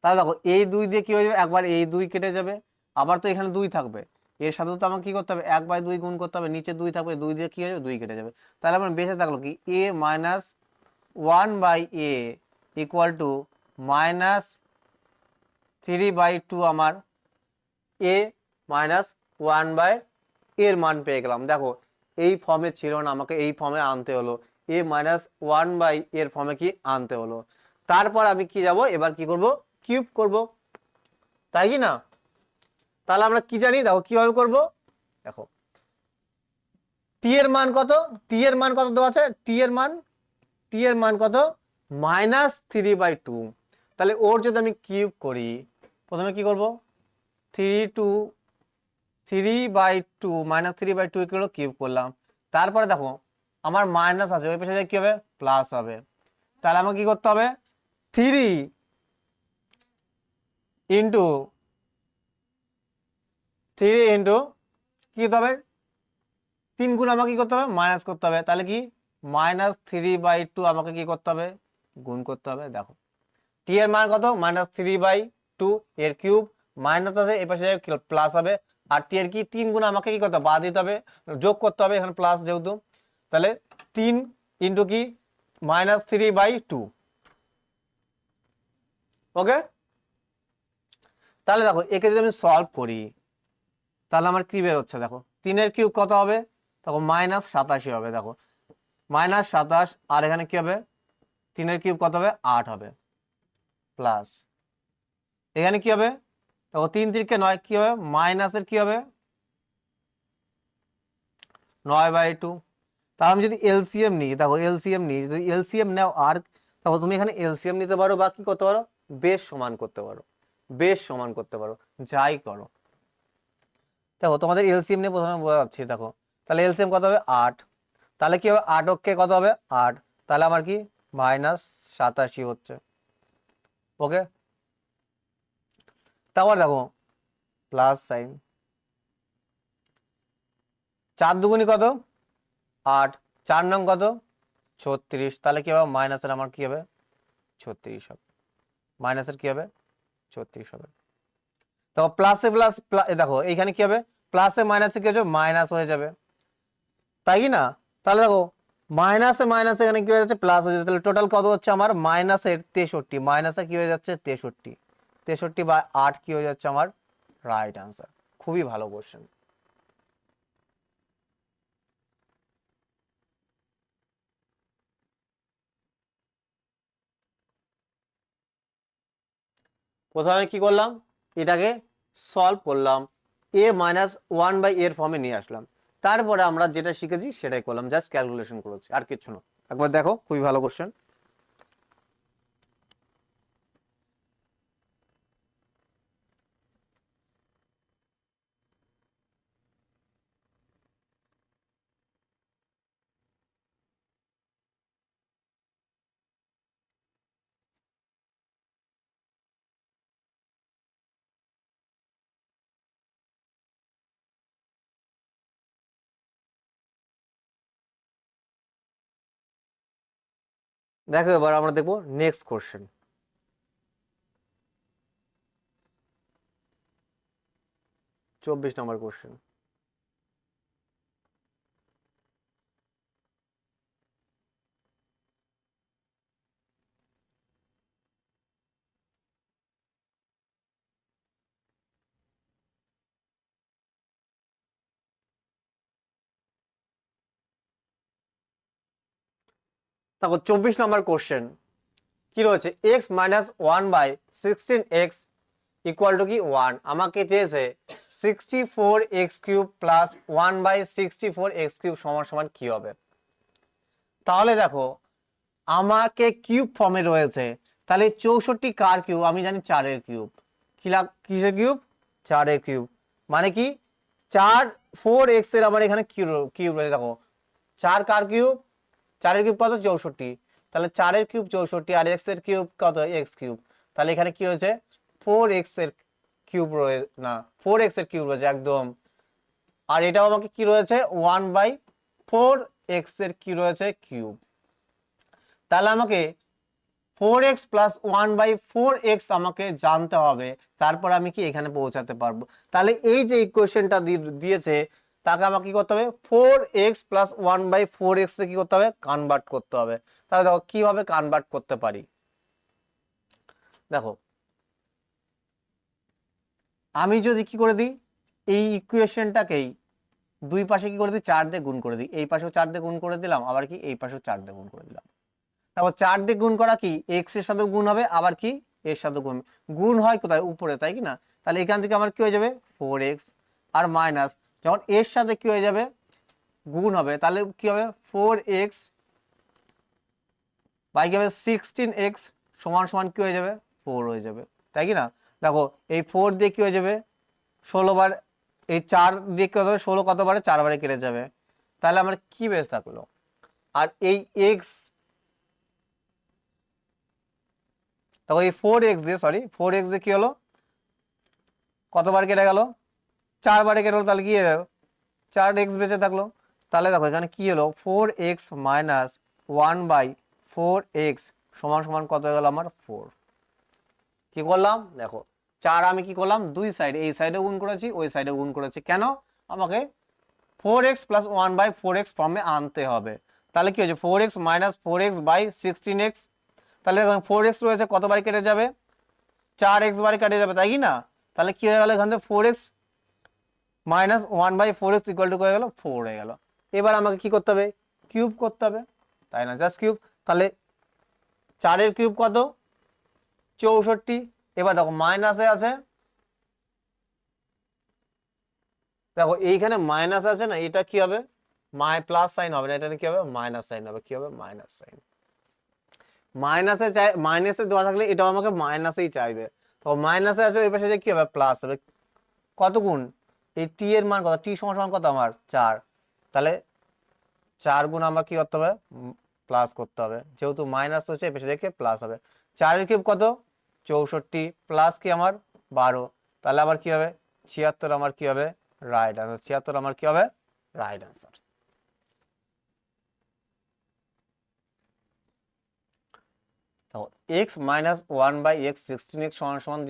তাহলে দেখো এই 2 দিয়ে কি হয়ে যাবে, একবার এই 2 কেটে যাবে, আবার তো এখানে 2 থাকবে, এর সাথেও তো আমাকে কি করতে হবে, 1/2 গুণ করতে হবে, নিচে 2 থাকবে, 2 দিয়ে কি হয়ে যাবে, 2 কেটে যাবে। তাহলে আমার বেঁচে থাকলো কি, a minus 1/a equal to -3/2। আমার a মাইনাস 1/a এর মান পেয়ে গেলাম। দেখো এই ফর্মে ছিল না, আমাকে এই ফর্মে আনতে হলো, a মাইনাস 1/a এর ফর্মে কি আনতে হলো। তারপর আমি কি যাব, এবার কি করব, কিউব করব, তাই কি না? তাহলে আমরা কি জানি, দেখো কিভাবে করব। দেখো টি এর মান কত, টি এর মান কত দেওয়া আছে, টি এর মান কত, -3/2। তাহলে ওর যদি আমি কিউব করি, প্রথমে কি করব, 3/2 -3/2 এগুলো কিউব করলাম। তারপরে দেখো আমার মাইনাস আছে, ওই পাশে কি হবে, প্লাস হবে। তাহলে আমাকে কি করতে হবে, 3 ইন্টু 3 ইন্টু কি করতে হবে, 3 গুণ আমাকে কি করতে হবে, মাইনাস করতে হবে। তাহলে কি -3/2 আমাকে কি করতে হবে, গুণ করতে হবে। দেখো টি এর মান কত, -3/2 এর কিউব, মাইনাস আছে এই পাশে প্লাস হবে, আর টি এর কি 3 গুণ আমাকে কি করতে হবে, বাদ দিতে হবে, যোগ করতে হবে, এখানে প্লাস যেহেতু। তাহলে 3 ইন্টু কি, -3/2। ওকে, তাহলে দেখো একে যদি আমি সলভ করি, তাহলে আমার কি বের হচ্ছে, দেখো 3 এর কিউব কত হবে, তখন -87 হবে। দেখো -27, আর এখানে কি হবে, 3 এর কিউব কত হবে, 8 হবে, প্লাস এখানে কি হবে, দেখো 3 3 9 কি হবে, মাইনাসের কি হবে, 9/2। তাহলে আমি যদি এলসিএম নিই, দেখো এলসিএম নিই, যদি এলসিএম নাও, আর দেখো তুমি এখানে এলসিএম নিতে পারো বা কি করতে পারো, বেশ সমান করতে পারো, বেশ সমান করতে পারো, যাই করো। দেখো তোমাদের এলসিএম নিয়ে প্রথমে বোঝাচ্ছি। দেখো তাহলে এলসিএম কত হবে, 8। তাহলে কি হবে, 8 কে কত হবে, 8। তাহলে আমার কি -87 হচ্ছে। ওকে, তারপর দেখো প্লাস সাইন, 4 দুগুনি কত 8, 4 নং কত 36, তাহলে কি হবে মাইনাসের আমার কি হবে 36 হবে, মাইনাসের কি হবে 36 হবে। তো প্লাসে প্লাস দেখো এইখানে কি হবে প্লাসে মাইনাসে কি হবে মাইনাস হয়ে যাবে, তাই কি না? তাহলে দেখো মাইনাসে মাইনাসে এখানে কি হয়ে যাচ্ছে প্লাস হয়ে যাচ্ছে, তাহলে টোটাল কত হচ্ছে আমার মাইনাসের 63, মাইনাসে কি হয়ে যাচ্ছে 63, 63/8 কি হয়ে যাচ্ছে আমার রাইট আনসার। খুবই ভালো কোশ্চেন। প্রথমে কি করলাম এটাকে সলভ করলাম, a-1 এর ফর্মে নিয়ে আসলাম, তারপরে আমরা যেটা শিখেছি সেটাই করলাম, জাস্ট ক্যালকুলেশন করেছি আর কিছু না। একবার দেখো খুবই ভালো কোশ্চেন। দেখো এবার আমরা দেখবো নেক্সট কোশ্চেন। 24 নম্বর কোশ্চেন। দেখো 24 নম্বর কোশ্চেন কি রয়েছে, x-1/16x ইকুয়াল টু কি 1, আমাকে চেয়েছে 64x³ প্লাস 1/64x³ সমান সমান কি হবে। তাহলে দেখো আমাকে কিউব ফর্মে রয়েছে, তাহলে 64 কার কিউব, আমি জানি 4-এর কিউব, কিসের কিউব 4-এর কিউব, মানে কি 4 এর আমার এখানে কিউব রয়েছে। দেখো 4 কার কিউব, 4-এর কিউব কত 64, তাহলে 4-এর কিউব 64 আর x এর কিউব কত x³, তাহলে এখানে কি রয়েছে 4x এর কিউব রয়েছে, না 4x এর কিউব রয়েছে একদম, আর এটাও আমাকে কি রয়েছে 1/4x এর কি রয়েছে কিউব, তাহলে আমাকে 4x প্লাস 1/4x আমাকে জানতে হবে, তারপর আমি কি এখানে পৌঁছাতে পারবো। তাহলে এই যে ইকুয়েশনটা দিয়েছে তাকে আমাকে কি করতে হবে 4x প্লাস 1/4x এ কি করতে হবে কনভার্ট করতে হবে। তাহলে দেখো কিভাবে কনভার্ট করতে পারি, দেখো আমি যদি কি করে দিই এই ইকুয়েশনটাকেই দুই পাশে কি করে দিই 4 দিয়ে গুণ করে দিই, এই পাশেও 4 দিয়ে গুণ করে দিলাম, আবার কি এই পাশেও 4 দিয়ে গুণ করে দিলাম। তারপর 4 দিয়ে গুণ করা কি এক্স এর সাথে গুণ হবে, আবার কি এর সাথে গুণ, গুণ হয় কোথায় উপরে, তাই কি না? তাহলে এখান থেকে আমার কি হয়ে যাবে 4x আর মাইনাস যখন এর সাথে কি হয়ে যাবে গুণ হবে, তাহলে কি হবে 4x বাই কি হবে 16x সমান সমান কি হয়ে যাবে 4 হয়ে যাবে, তাই কি না? দেখো এই 4 দিয়ে কি হয়ে যাবে 16 বার, এই 4 দিয়ে কি হবে 16 কতবারে 4 বারে কেটে যাবে, তাহলে আমার কি বেশ থাকলো, আর এই x দেখো এই 4x দিয়ে সরি 4x দিয়ে কি হলো কতবার কেটে গেল 4 বারে কেটে গেলো, তাহলে কি হলো 4x বেঁচে থাকলো। তাহলে দেখো এখানে কি হলো 4x মাইনাস 1/4x সমান সমান কত হয়ে গেল আমার 4। কি করলাম দেখো 4 আমি কি করলাম দুই সাইড, এই সাইডে গুণ করেছি ওই সাইডে গুণ করেছি, কেন আমাকে 4x প্লাস 1/4x ফর্মে আনতে হবে। তাহলে কি হয়েছে 4x minus 4x by 16x, তাহলে 4x রয়েছে কতবার কেটে যাবে 4x বারে কেটে যাবে, তাই কি না? তাহলে কি হয়ে গেল এখান থেকে 4x minus 1/4x equal to হয়ে গেল 4 হয়ে গেল। এবার আমাকে কি করতে হবে কিউব করতে হবে, তাই না, জাস্ট কিউব। তাহলে 4-এর কিউব কত 64, এবার দেখো মাইনাসে আছে, দেখো এইখানে মাইনাস আছে না, এটা কি হবে প্লাস সাইন হবে না, এটা কি হবে মাইনাস সাইন হবে, কি হবে মাইনাস সাইন, মাইনাসে চাই মাইনাসে দেওয়া থাকলে এটাও আমাকে মাইনাসেই চাইবে, তো মাইনাসে আছে ওই পাশে যে কি হবে প্লাস হবে, কত গুণ এই টি এর মান কত টি সমান সমান কত আমার 4, তাহলে 4 গুণ আমার কি করতে হবে প্লাস করতে হবে, যেহেতু মাইনাস হচ্ছে এই পাশে দেখে প্লাস হবে। 4-এর কিউব কত 64 প্লাস কি আমার 12, তাহলে আবার কি হবে 76 আমার কি হবে রাইট আনসার, 76 আমার কি হবে রাইট আনসার। তো x minus one by x 16x সমান সমান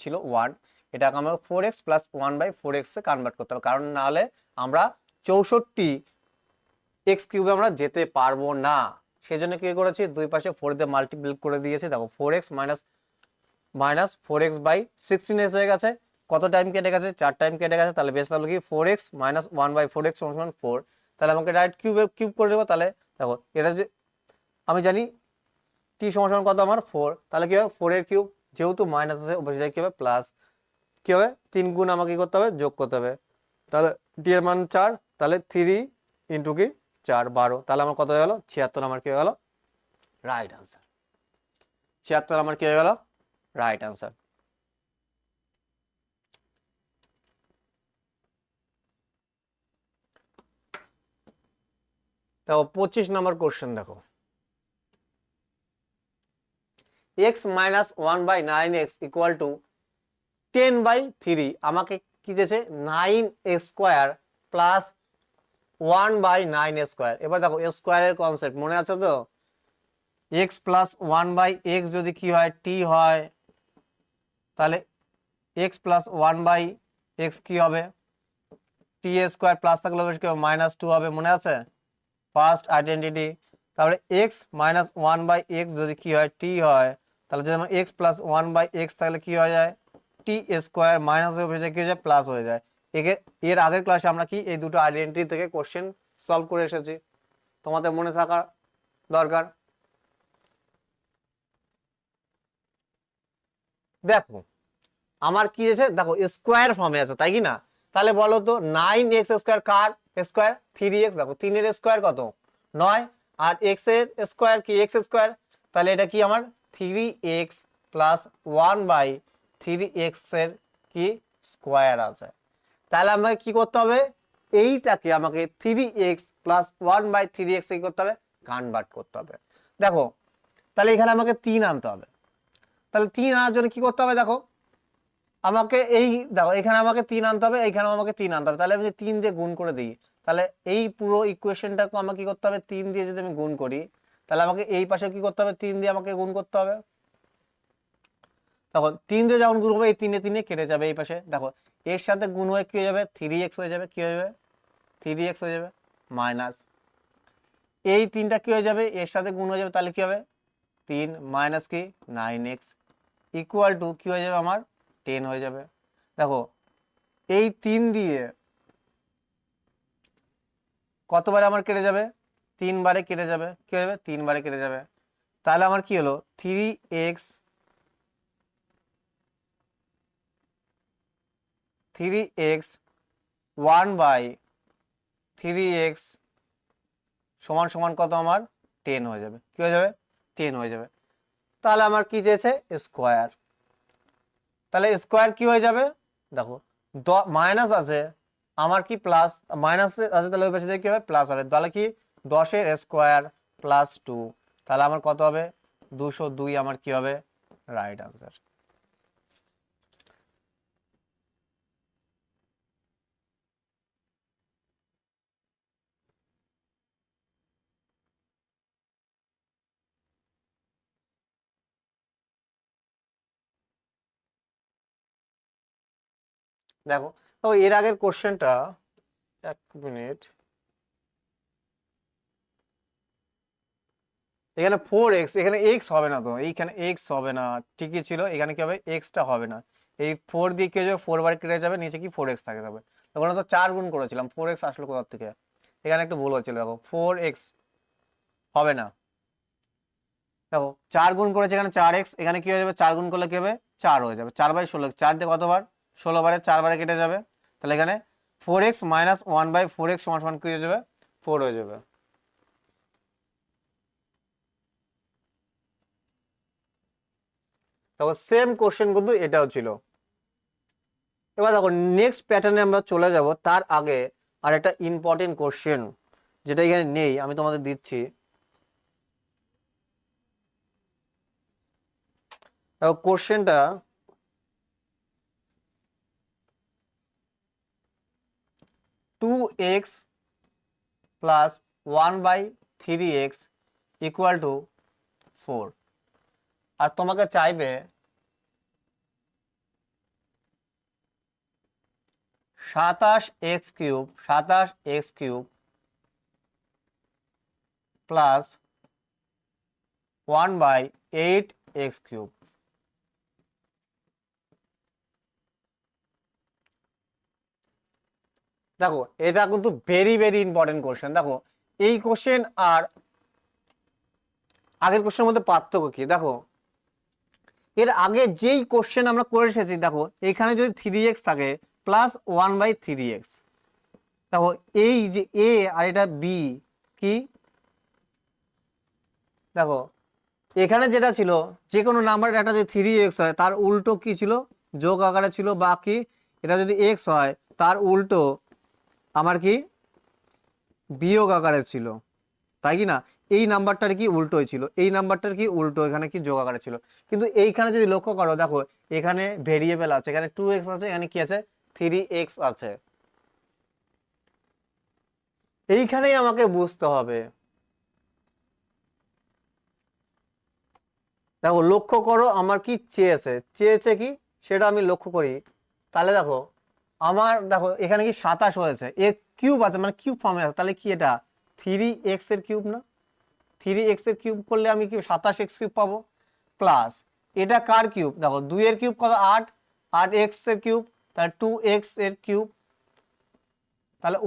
ছিল 1, এটাকে আমাকে 4x প্লাস 1/4x এ কনভার্ট করতে হবে, কারণ না হলে আমরা 64x কিউবে আমরা যেতে পারবো না। সেজন্য কি করেছি, দুই পাশে 4 দিয়ে মাল্টিপ্লাই করে দিয়েছি। দেখো 4x minus 4x by 16x হয়ে গেছে। কত টাইম কেটে গেছে, 4 টাইম কেটে গেছে। তাহলে বেশ তাহলে কি 4x মাইনাস 1/4x সমান 4। তাহলে আমাকে ডাইরেক্ট কিউব করে দেবো। তাহলে দেখো এটা যে আমি জানি টি সমান কত আমার 4, তাহলে কি হবে 4 এর কিউব, যেহেতু মাইনাস আছে অবশ্যই কি হবে প্লাস, কি হবে 3 গুণ আমাকে কি করতে হবে যোগ করতে হবে। তাহলে টি এর মান 4, তাহলে 3 ইন্টু কি 4 12, তাহলে আমার কত হয়ে গেল 76 আমার কি হয়ে গেল রাইট আনসার। 76 আমার কি হয়ে গেল রাইট আনসার। দেখো 25 নম্বর কোশ্চেন দেখো, x minus 1/9x equal to 10/3, আমাকে কি দিয়েছে 9x স্কোয়ার প্লাস 1/9 স্কোয়ার। এবার দেখো স্কোয়ারের কনসেপ্ট মনে আছে তো, x প্লাস 1/x যদি কি হয় t হয়, তাহলে x প্লাস 1/x কি হবে t স্কোয়ার, প্লাস থাকলে কি হবে -2 হবে, মনে আছে ফার্স্ট আইডেন্টিটি। তারপরে x মাইনাস 1/x যদি কি হয় t হয়, তাহলে যদি আমার x প্লাস 1/x থাকলে কি হয়ে যায় t স্কোয়ার, মাইনাস হয়ে যায় কি হয়ে যায় প্লাস হয়ে যায়। এর আগের ক্লাসে আমরা কি এই দুটো আইডেন্টিটি থেকে কোশ্চেন সলভ করে এসেছি, তোমাদের মনে থাকা দরকার। দেখো আমার কি আছে, দেখো স্কোয়ার ফর্মে আছে তাই কি না, তাহলে বলো তো 9x স্কোয়ার কার স্কোয়ার 3x, দেখো 3 এর স্কোয়ার কত 9, আর x এর স্কোয়ার কি x স্কোয়ার, তাহলে এটা কি আমার 3x প্লাস 1/3x এর কি স্কোয়ার আছে। তাহলে আমাকে কি করতে হবে, এইটাকে আমাকে 3x প্লাস 1/3x কি করতে হবে কনভার্ট করতে হবে। দেখো তাহলে এখানে আমাকে 3 আনতে হবে, তাহলে 3 আনার জন্য কি করতে হবে, দেখো আমাকে এই দেখো এখানে আমাকে 3 আনতে হবে, এইখানেও আমাকে 3 আনতে হবে। তাহলে আমি যদি 3 দিয়ে গুণ করে দিই, তাহলে এই পুরো ইকুয়েশনটাকে আমাকে কি করতে হবে 3 দিয়ে যদি আমি গুণ করি, তাহলে আমাকে এই পাশে কি করতে হবে 3 দিয়ে আমাকে গুণ করতে হবে। দেখো 3 দিয়ে যখন গুণ করবো এই 3 এ 3 এ কেটে যাবে, এই পাশে দেখো এর সাথে গুণ হয়ে কি হয়ে যাবে 3x হয়ে যাবে, কি হয়ে যাবে 3x হয়ে যাবে মাইনাস এই 3টা কি হয়ে যাবে এর সাথে গুণ হয়ে যাবে, তাহলে কি হবে 3 মাইনাস কি 9x ইকুয়াল টু কি হয়ে যাবে আমার 10 হয়ে যাবে। দেখো এই 3 দিয়ে কতবার আমার কেটে যাবে 3 বারে কেটে যাবে, কি হবে 3 বারে কেটে যাবে। তাহলে আমার কি হলো 3x 1/3x সমান সমান কত আমার 10 হয়ে যাবে, কি হয়ে যাবে 10 হয়ে যাবে। তাহলে আমার কি চেয়েছে স্কোয়ার, তাহলে স্কোয়ার কি হয়ে যাবে, দেখো মাইনাস আছে আমার কি প্লাস, মাইনাস আছে তাহলে ওই পাশে কি হবে প্লাস হবে, তাহলে কি 10 এর স্কোয়ার প্লাস 2, তাহলে আমার কত হবে 202 আমার কি হবে রাইট আনসার। দেখো তো এর আগের কোশ্চেনটা, এক মিনিট, এখানে 4x, এখানে x হবে না তো, এইখানে x হবে না, ঠিকই ছিল, এখানে কি হবে x টা হবে না, এই 4 দিয়ে কি হয়ে যাবে 4 বার কেটে যাবে, নিচে কি 4x থাকে যাবে, তখন তো 4 গুণ করেছিলাম 4x আসলো কোথা থেকে, এখানে একটু ভুল হচ্ছিল। দেখো 4x হবে না, দেখো 4 গুণ করেছে এখানে 4x, এখানে কি হয়ে যাবে 4 গুণ করলে কি হবে 4 হয়ে যাবে, 4/16, 4 দিয়ে কতবার 16 বারে 4 বারে কেটে যাবে, তাহলে এখানে 4x মাইনাস 1/4x সমান সমান কি হয়ে যাবে 4 হয়ে যাবে। দেখো সেম কোশ্চেন কিন্তু এটাও ছিল। এবার দেখো নেক্সট প্যাটার্নে আমরা চলে যাব, তার আগে আর একটা ইম্পর্টেন্ট কোশ্চেন যেটা এখানে নেই আমি তোমাদের দিচ্ছি। দেখো কোশ্চেনটা 2x plus 1/3x equal to 4। আর তোমাকে চাইবে 27x³ প্লাস 1/8x³। দেখো এটা কিন্তু ভেরি ভেরি ইম্পর্টেন্ট কোশ্চেন। দেখো এই কোশ্চেন আর আগের কোশ্চেনের মধ্যে পার্থক্য কি দেখো, এর আগে যেই কোশ্চেন আমরা করে এসেছি দেখো এখানে যদি 3x থাকে প্লাস 1/3x, দেখো এই যে a আর এটা b কি, দেখো এখানে যেটা ছিল যে কোনো নাম্বারের একটা যদি 3x হয় তার উল্টো কি ছিল, যোগ আকারে ছিল, বা কি এটা যদি x হয় তার উল্টো আমার কি বিয়োগ আকারে ছিল, তাই কি না? এই নাম্বারটার কি উল্টো ছিল, এই নাম্বারটার কি উল্টো, এখানে কি যোগ আকারে ছিল। কিন্তু এইখানে যদি লক্ষ্য করো দেখো এখানে ভেরিয়েবল আছে, এখানে 2x আছে, এখানে কি আছে 3x আছে। এইখানেই আমাকে বুঝতে হবে, দেখো লক্ষ্য করো আমার কি চেয়েছে কি সেটা আমি লক্ষ্য করি। তাহলে দেখো আমার দেখো এখানে কি 27 হয়েছে, এ কিউব আছে মানে কিউব ফর্মে আছে, তাহলে কি এটা 3x এর কিউব না? 3x এর কিউব করলে আমি কি 27x³ পাবো, প্লাস এটা কার কিউব, দেখো 2 এর কিউব কত 8, 8x এর কিউব, তাহলে 2x এর কিউব, তাহলে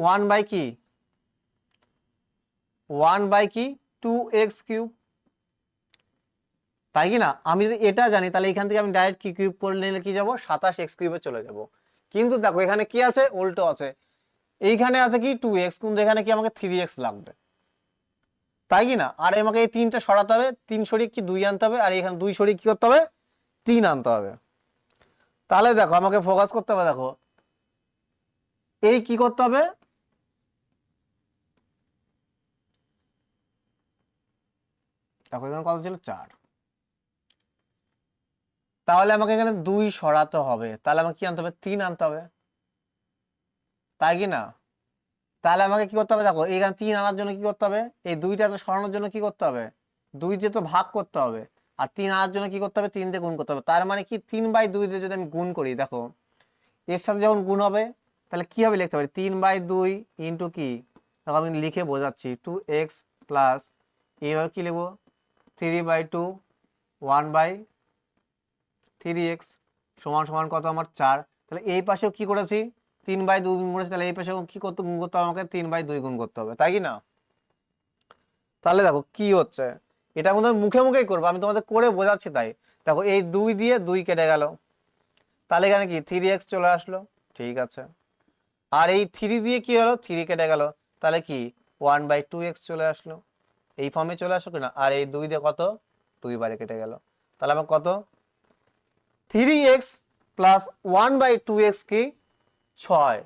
2x³, তাই কি না? আমি যদি এটা জানি তাহলে এখান থেকে আমি ডাইরেক্ট কি কিউব করে নিলে কি যাব 27x³ চলে যাব। কিন্তু দেখো এখানে কি আছে, উল্টো আছে, এইখানে আছে কি 2x, কিন্তু এখানে কি আমাকে 3x লাগবে, তাই কি না? আর আমাকে এই 3টা সরাতে হবে, 3 সরিয়ে কি 2 আনতে হবে, আর এখানে 2 সরিয়ে কি করতে হবে 3 আনতে হবে। তাহলে দেখো আমাকে ফোকাস করতে হবে, দেখো এই কি করতে হবে, দেখো এখানে কত ছিল 4, তাহলে আমাকে এখানে 2 সরাতে হবে, তাহলে আমাকে কি আনতে হবে 3 আনতে হবে, তাই কি না? তাহলে আমাকে কি করতে হবে, দেখো এখানে 3 আনার জন্য কি করতে হবে, এই 2টা তো সরানোর জন্য কি করতে হবে 2 দিয়ে তো ভাগ করতে হবে, আর 3 আনার জন্য কি করতে হবে 3 দিয়ে গুণ করতে হবে। তার মানে কি 3/2 দিয়ে যদি আমি গুণ করি, দেখো এর সাথে যখন গুণ হবে তাহলে কি হবে লিখতে পারি 3/2 ইন্টু কি, দেখো আমি লিখে বোঝাচ্ছি 2x প্লাস এইভাবে কি লিখবো 3/2 1/3x সমান সমান কত আমার 4। তাহলে এই পাশেও কি করেছি 3/2 গুণ করেছি, তাহলে এই পাশেও কি করতে গুণ করতে হবে, আমাকে 3/2 গুণ করতে হবে, তাই কি না? তাহলে দেখো কি হচ্ছে, এটা কিন্তু আমি মুখে মুখেই করবো, আমি তোমাদের করে বোঝাচ্ছি তাই। দেখো এই 2 দিয়ে 2 কেটে গেল, তাহলে এখানে কি 3x চলে আসলো, ঠিক আছে। আর এই 3 দিয়ে কি হলো 3 কেটে গেল, তাহলে কি 1/2x চলে আসলো, এই ফর্মে চলে আসলো কিনা। আর এই 2 দিয়ে কত 2 বারে কেটে গেল, তাহলে আমার কত 3x প্লাস 1/2x কি 6।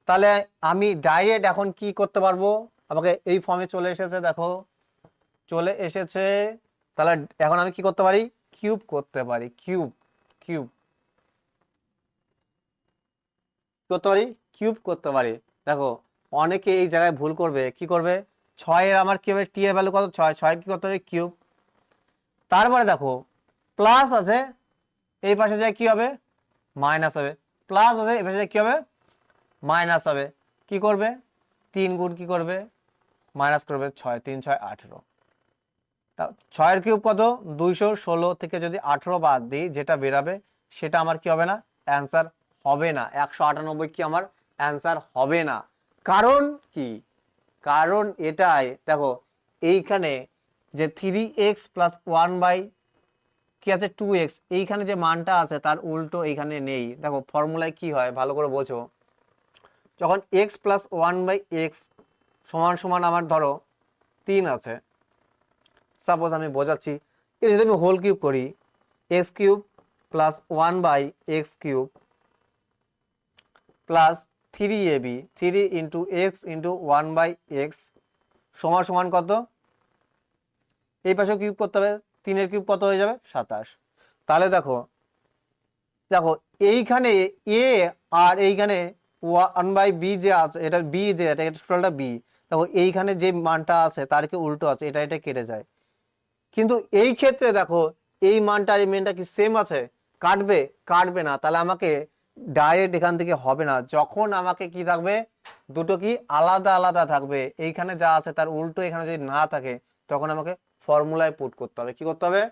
তাহলে আমি ডাইরেক্ট এখন কি করতে পারবো, আমাকে এই ফর্মে চলে এসেছে, দেখো চলে এসেছে, তাহলে এখন আমি কি করতে পারি কিউব করতে পারি, কিউব কিউব করতে পারি, কিউব করতে পারি। দেখো অনেকে এই জায়গায় ভুল করবে, কি করবে 6 এর আমার কি হবে টি এর ভ্যালু কত 6, 6 কি করতে হবে কিউব, তারপরে দেখো প্লাস আছে এই পাশে যায় কি হবে মাইনাস হবে, প্লাস আছে এই পাশে যায় কি হবে মাইনাস হবে, কি করবে 3 গুণ কি করবে মাইনাস করবে 6, 3 6 18, 6 এর কিউব কত 216 থেকে যদি 18 বাদ দিই যেটা বেরাবে সেটা আমার কি হবে না অ্যান্সার হবে না, 198 কি আমার অ্যান্সার হবে না। কারণ কি, কারণ এটাই দেখো এইখানে যে 3x প্লাস 1 বাই কি আছে 2x, এইখানে যে মানটা আছে তার উল্টো এইখানে নেই। দেখো ফর্মুলায় কি হয় ভালো করে বোঝো, যখন x প্লাস 1/x সমান সমান আমার ধরো 3 আছে, সাপোজ আমি বোঝাচ্ছি, এটা যদি আমি হোল কিউব করি x³ plus 1/x³ plus 3ab 3 into x into 1/x সমান সমান কত, এই পাশে কিউব করতে হবে 3 এর কিউব কত হয়ে যাবে 27। তাহলে দেখো দেখো এইখানে a আর এইখানে 1/b যে আছে, এটা b যে এটা টোটালটা b, দেখো এইখানে যে মানটা আছে তার কি উল্টো আছে, এটা এটা কেটে যায়। কিন্তু এই ক্ষেত্রে দেখো এই মানটা আর এই মানটা কি সেম আছে, কাটবে? কাটবে না। তাহলে আমাকে ডাইরেক্ট এখান থেকে হবে না, যখন আমাকে কি থাকবে, দুটো কি আলাদা আলাদা থাকবে, এইখানে যা আছে তার উল্টো এখানে যদি না থাকে তখন আমাকে ফর্মুলায় পুট করতে হবে। কি করতে হবে?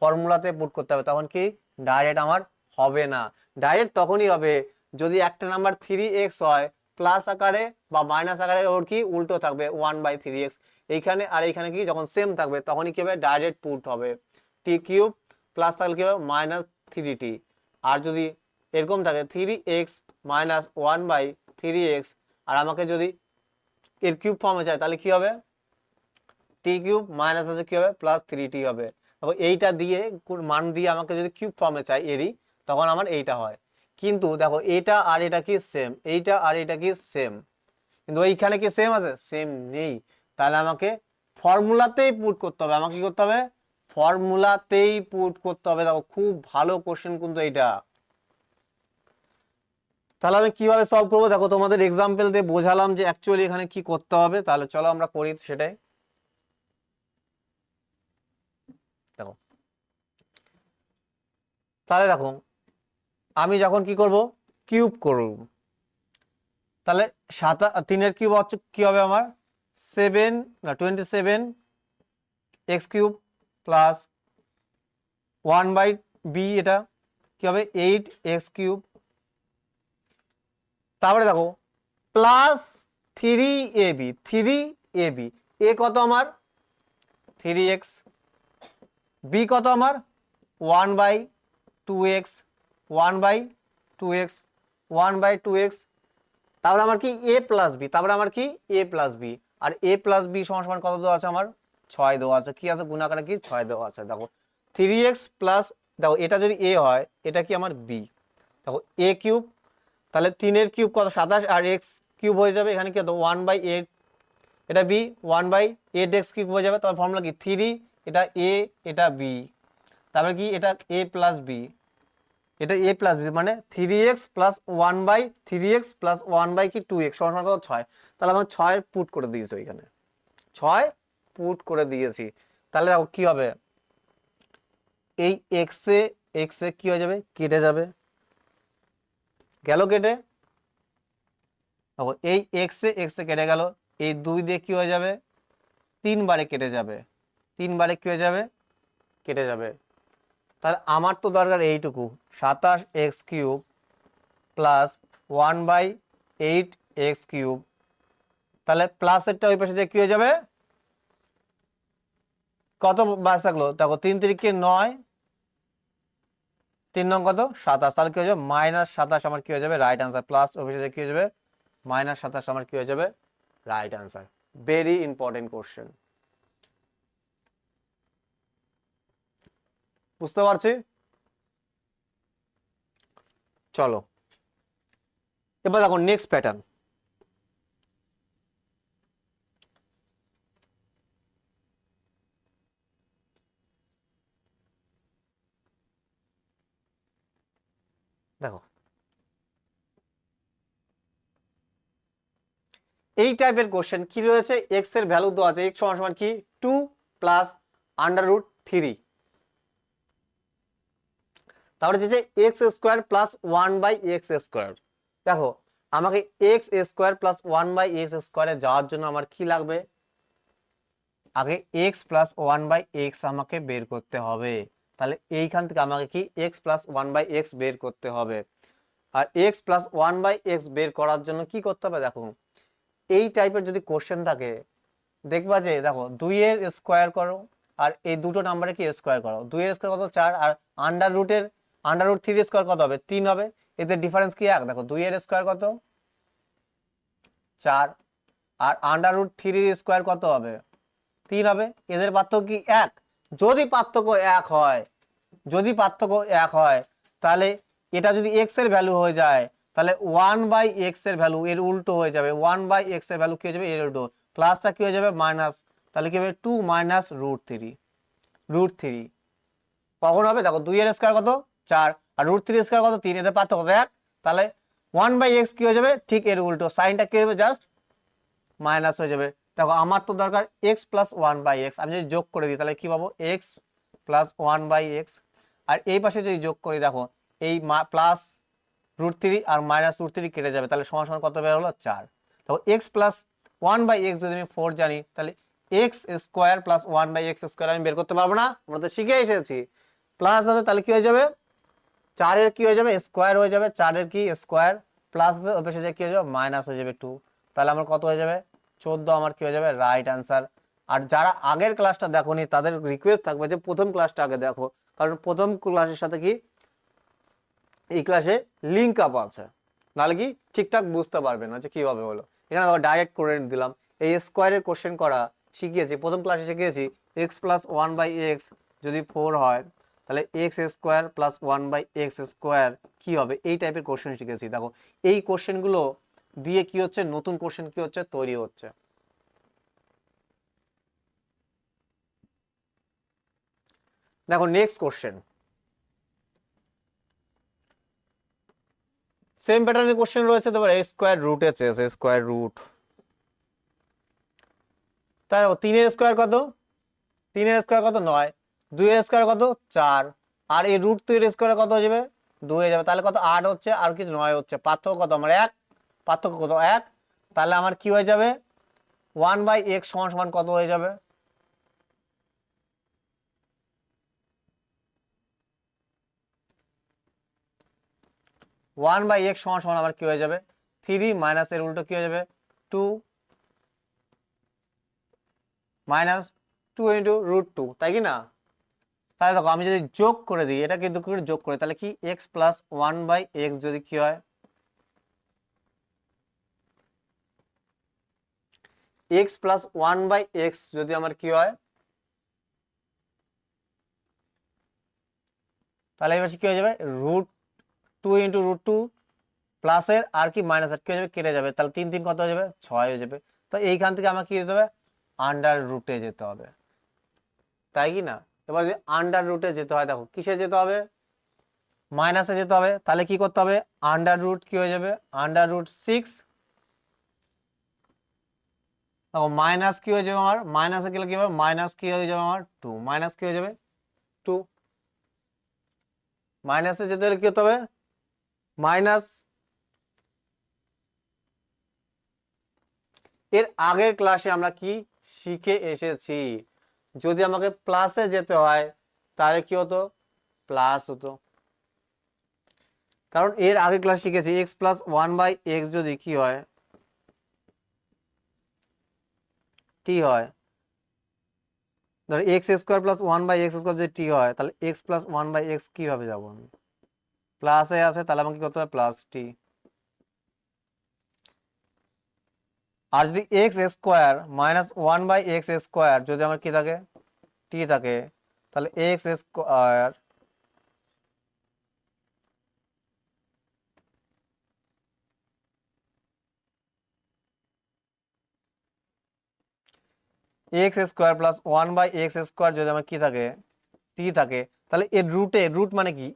ফর্মুলাতে পুট করতে হবে। তখন কি ডাইরেক্ট আমার হবে না। ডাইরেক্ট তখনই হবে যদি একটা নাম্বার 3x হয় প্লাস আকারে বা মাইনাস আকারে, ওর কি উল্টো থাকবে 1/3x, এইখানে আর এইখানে কি যখন সেম থাকবে তখনই কি হবে, ডাইরেক্ট পুট হবে। টি কিউব প্লাস থাকলে কি হবে -3t। আর যদি এরকম থাকে 3x মাইনাস 1/3x, আর আমাকে যদি এর কিউব ফর্মে চাই তাহলে কি হবে, টি কিউব মাইনাস আছে কি হবে +3t হবে। তখন এইটা দিয়ে মান দিয়ে আমাকে যদি কিউব ফর্মে চাই এরই, তখন আমার এইটা হয়। কিন্তু দেখো এটা আর এটা কি সেম, এইটা আর এটা কি সেম, কিন্তু এইখানে কি সেম আছে? সেম নেই। তাহলে আমাকে ফর্মুলাতেই পুট করতে হবে। আমাকে কি করতে হবে? ফর্মুলাতেই পুট করতে হবে। দেখো খুব ভালো কোশ্চেন কিন্তু এইটা। তাহলে আমি কিভাবে সলভ করবো, দেখো তোমাদের এক্সাম্পল দিয়ে বোঝালাম যে অ্যাকচুয়ালি এখানে কি করতে হবে। তাহলে চলো আমরা করি সেটাই। দেখো তাহলে দেখো আমি যখন কি করব, কিউব করব, তাহলে 3 কিউব হচ্ছে কি হবে আমার 27x³ প্লাস 1/b, এটা কি হবে 8x³। তারপরে দেখো প্লাস 3ab, 3ab, এ কত আমার 3x, b কত আমার 1/2x, 1/2x, 1/2x। তারপরে আমার কি a প্লাস বি, তারপরে আমার কি a প্লাস বি, আর a প্লাস বি সমান সমান কত দেওয়া আছে আমার 6 দেওয়া আছে। কি আছে গুণাকারে কি 6 দেওয়া আছে। দেখো 3x প্লাস, দেখো এটা যদি a হয় এটা কি আমার b, দেখো a কিউব, তাহলে 3 কিউব কত 27, আর x কিউব হয়ে যাবে এখানে কি 1/8, এটা b 1/8x কিউব হয়ে যাবে। তারপর ফর্মুলা কি 3, এটা a এটা b, তারপরে কি এটা a প্লাস b, এটা a প্লাস বি, মানে 3x plus 1/3x plus 1/2x সমান কত 6। তাহলে আমরা 6 পুট করে দিয়েছি ওইখানে, 6 পুট করে দিয়েছি। তাহলে দেখো কি হবে, এই x এ কি হয়ে যাবে, কেটে যাবে, গেল কেটে। দেখো এই x এ কেটে গেল, এই 2 দিয়ে কি হয়ে যাবে 3 বারে কেটে যাবে, 3 বারে কি হয়ে যাবে কেটে যাবে। তাহলে আমার তো দরকার এইটুকু 27x³ প্লাস 1/8x³। তাহলে প্লাসেরটা ওই পাশে যে কি হয়ে যাবে, কত বাস থাকলো, দেখো 3 3 9, 3 নং কত 27, তাহলে কি হয়ে যাবে -27 আমার কি হয়ে যাবে রাইট আনসার। প্লাস ওই পাশে যে কি হয়ে যাবে -27 আমার কি হয়ে যাবে right answer. Very important question, বুঝতে পারছি। চলো এবার দেখো নেক্সট প্যাটার্ন। দেখো এই টাইপের কোশ্চেন কি রয়েছে, এক্স এর ভ্যালু দেওয়া আছে, এক্স সমান সমান কি 2 প্লাস √3, তারপরে দিয়েছে x² প্লাস 1/x²। দেখো আমাকে x² প্লাস 1/x² এ যাওয়ার জন্য আমার কি লাগবে, আগে x প্লাস 1/x আমাকে বের করতে হবে। তাহলে এইখান থেকে আমাকে কি x প্লাস 1/x বের করতে হবে। আর x প্লাস 1/x বের করার জন্য কি করতে হবে, দেখো এই টাইপের যদি কোশ্চেন থাকে দেখবা যে দেখো 2 এর স্কোয়ার করো, আর এই দুটো নাম্বারে কি স্কোয়ার করো, 2 এর স্কোয়ার কত 4, আর √3 স্কোয়ার কত হবে 3 হবে, এদের ডিফারেন্স কি 1। দেখো 2 এর স্কোয়ার কত 4, আর √3 স্কোয়ার কত হবে 3 হবে, এদের পার্থক্য কি 1। যদি পার্থক্য 1 হয়, যদি পার্থক্য 1 হয় তাহলে এটা যদি x এর ভ্যালু হয়ে যায় তাহলে 1/x এর ভ্যালু এর উল্টো হয়ে যাবে, 1/x এর ভ্যালু কি হয়ে যাবে এর উল্টো, প্লাসটা কি হয়ে যাবে মাইনাস, তাহলে কি হবে 2 মাইনাস √3 কখন হবে, দেখো 2 এর স্কোয়ার কত 4 আর √3 স্কোয়ার কত 3, এদের পার্থক্য 1, তাহলে 1/x কি হয়ে যাবে, ঠিক এর উল্টো, সাইনটা কি হবে, জাস্ট মাইনাস হয়ে যাবে। দেখো আমার তো দরকার x প্লাস 1/x, আমি যদি যোগ করে দিই তাহলে কি পাবো, x প্লাস 1/x। আর এই পাশে যদি যোগ করি, দেখো এই প্লাস √3 আর মাইনাস √3 কেটে যাবে, তাহলে সমান সমান কত বের হলো, 4। দেখো x প্লাস 1/x যদি আমি 4 জানি, তাহলে x square plus 1/x square আমি বের করতে পারবো না, আমরা তো শিখে এসেছি। প্লাস আছে তাহলে কি হয়ে যাবে, 4 এর কি হয়ে যাবে, স্কোয়ার হয়ে যাবে, 4 এর কি স্কোয়ার, প্লাস আছে ওই পাশে কি হয়ে যাবে, মাইনাস হয়ে যাবে 2। তাহলে আমার কত হয়ে যাবে, 14 আমার কি হয়ে যাবে, রাইট অ্যান্সার। আর যারা আগের ক্লাসটা দেখোনি তাদের রিকোয়েস্ট থাকবে যে প্রথম ক্লাসটা আগে দেখো, কারণ প্রথম ক্লাসের সাথে কি এই ক্লাসে লিঙ্ক আপ আছে, নাহলে কি ঠিকঠাক বুঝতে পারবে না যে কিভাবে হলো। এখানে ডাইরেক্ট করে দিলাম, এই স্কোয়ারের কোশ্চেন করা শিখিয়েছি, প্রথম ক্লাসে শিখিয়েছি x প্লাস 1/x যদি 4 হয় তাহলে x square plus 1/x square কি হবে, এই টাইপের কোশ্চেন শিখেছি। দেখো এই কোশ্চেনগুলো দিয়ে কি হচ্ছে, নতুন কোশ্চেন কি হচ্ছে, তৈরি হচ্ছে। দেখো নেক্সট কোশ্চেন, সেম প্যাটার্নের কোশ্চেন রয়েছে, তারপর a স্কোয়ার রুটে চেয়েছে, স্কোয়ার রুট, তাই 3 স্কোয়ার কত, 3 স্কোয়ার কত 9, 2 স্কোয়ার কত 4, আর এই √3 স্কোয়ার কত হয়ে যাবে, 2 হয়ে যাবে, তাহলে কত 8 হচ্ছে, আর কিছু 9 হচ্ছে, পার্থক্য কত আমার 1, পার্থক্য কত 1, তাহলে আমার কি হয়ে যাবে, 1/x সমান সমান কত হয়ে যাবে, সমান সমান আমার কি হয়ে যাবে, 3 মাইনাস এর উল্টো কি হয়ে যাবে, 2 মাইনাস 2 ইন্টু √2, তাই কি না। তাহলে দেখো আমি যদি যোগ করে দিই, এটা কিন্তু যোগ করে, তাহলে কি x প্লাস 1/x যদি কি হয়, x প্লাস 1/x যদি আমার কি হয়, তাহলে এবার কি হয়ে যাবে, √2 ইন্টু √2 প্লাসের আর কি মাইনাসের কি হয়ে যাবে, কেটে যাবে, তাহলে 3 3 কত হয়ে যাবে, 6 হয়ে যাবে। তো এইখান থেকে আমাকে কি যেতে হবে, আন্ডার রুটে যেতে হবে, তাই কি না। এবার যদি আন্ডার রুটে যেতে হয়, দেখো কিসে যেতে হবে, মাইনাসে যেতে হবে, তাহলে কি করতে হবে, আন্ডার রুট কি হয়ে যাবে, √6, দেখো মাইনাস কি হয়ে যাবে আমার, মাইনাসে গেলে কি হবে, মাইনাস কি হয়ে যাবে আমার 2, মাইনাস কি হয়ে যাবে 2, মাইনাসে যেতে হলে কি হতে হবে, মাইনাস, এর আগের ক্লাসে আমরা কি শিখে এসেছি, যদি আমাকে প্লাসে যেতে হয় তাহলে কি হতো, প্লাস হতো, কারণ এর আগের ক্লাস শিখেছি x প্লাস 1/x যদি কি হয়, t হয়, ধর x square plus 1/x square যদি t হয়, তাহলে x প্লাস 1/x কিভাবে যাবো আমি, প্লাসে আছে, তাহলে আমাকে কি করতে হবে, প্লাস t। আর যদি x square minus 1/x square যদি আমার কি থাকে, t থাকে, তাহলে x square x square plus 1/x square যদি আমার কি থাকে, t থাকে, তাহলে এর রুটে, রুট মানে কি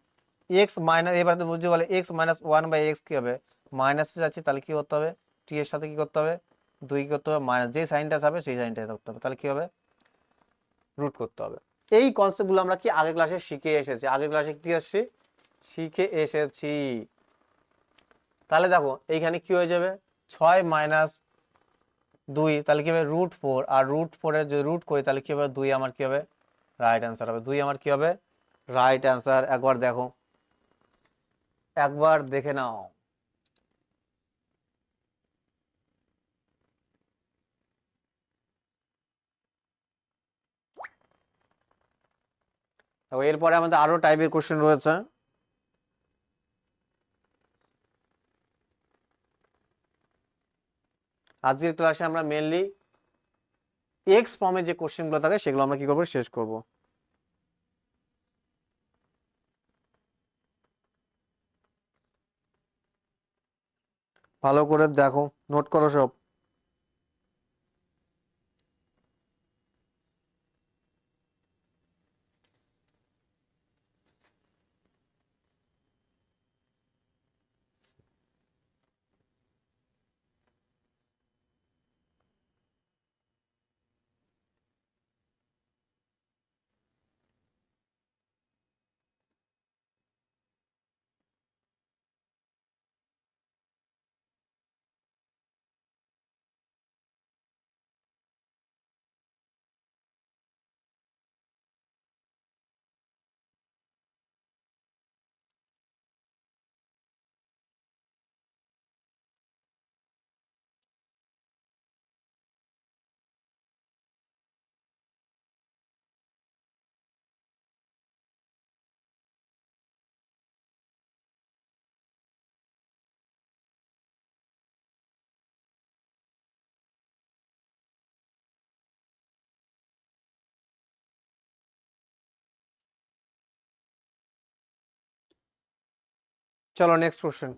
x মাইনাস, এবার তো বুঝতে পারলে x মাইনাস 1/x কি হবে, মাইনাসে যাচ্ছে, তাহলে কি করতে হবে, t এর সাথে কি করতে হবে, 2 কি করতে হবে, মাইনাস যে সাইনটা হবে সেই সাইনটাই করতে হবে, তাহলে কি হবে, রুট করতে হবে। এই কনসেপ্টগুলো আমরা কি আগের ক্লাসে শিখে এসেছি, আগের ক্লাসে কি আসছি, শিখে এসেছি। তাহলে দেখো এইখানে কি হয়ে যাবে, 6 মাইনাস 2, তাহলে কি হবে √4, আর √4 এর যদি রুট করি তাহলে কি হবে, 2 আমার কি হবে, রাইট অ্যান্সার হবে, 2 আমার কি হবে, রাইট অ্যান্সার। একবার দেখো, একবার দেখে নাও। এরপরে আমাদের আরো টাইপের কোশ্চেন রয়েছে। আজকের ক্লাসে আমরা মেনলি এক্স ফর্মে যে কোশ্চেনগুলো থাকে সেগুলো আমরা কি করবো, শেষ করব। ভালো করে দেখো, নোট করো সব। চলো নেক্সট কোশ্চেন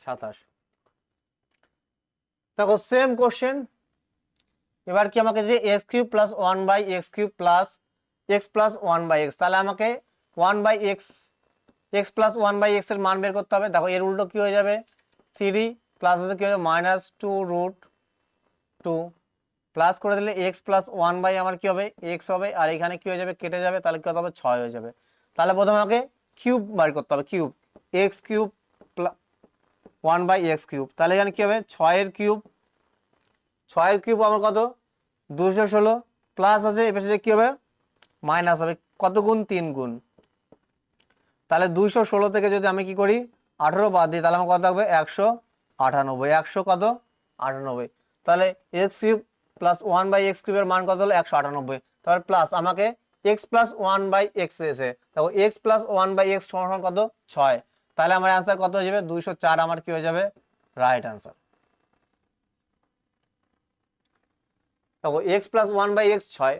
27। দেখো সেম কোশ্চেন, এবার কি আমাকে যে x cube plus one by x cube plus x plus one by x, তাহলে আমাকে one by x x plus one by x এর মান বের করতে হবে। দেখো এর উল্টো কি হয়ে যাবে, 3 প্লাস হচ্ছে কি হবে -2√2, প্লাস করে দিলে এক্স প্লাস ওয়ান বাই আমার কি হবে এক্স হবে, আর এখানে কি হয়ে যাবে কেটে যাবে, তাহলে কত হবে 6 হয়ে যাবে। তাহলে প্রথমে আমাকে কিউব বার করতে হবে, cube x cube one by x cube, তাহলে এখানে কি হবে 6 এর কিউব, 6 এর কিউব আমার কত 216, প্লাস আছে এপাশে কি হবে মাইনাস হবে, কত গুণ 3 গুণ, তাহলে 216 থেকে যদি আমি কি করি 18 বাদ দিই, তাহলে আমার কত থাকবে 198, 100 কত 98, তাহলে x cube plus one by x কিউবের মান কত হলো 198, তাহলে প্লাস আমাকে x plus one by x এসে, দেখো x plus one by x সমান কত 6, তাহলে আমার অ্যান্সার কত হয়ে যাবে 204, আমার কি হয়ে যাবে রাইট অ্যান্সার। দেখো x plus one by x 6,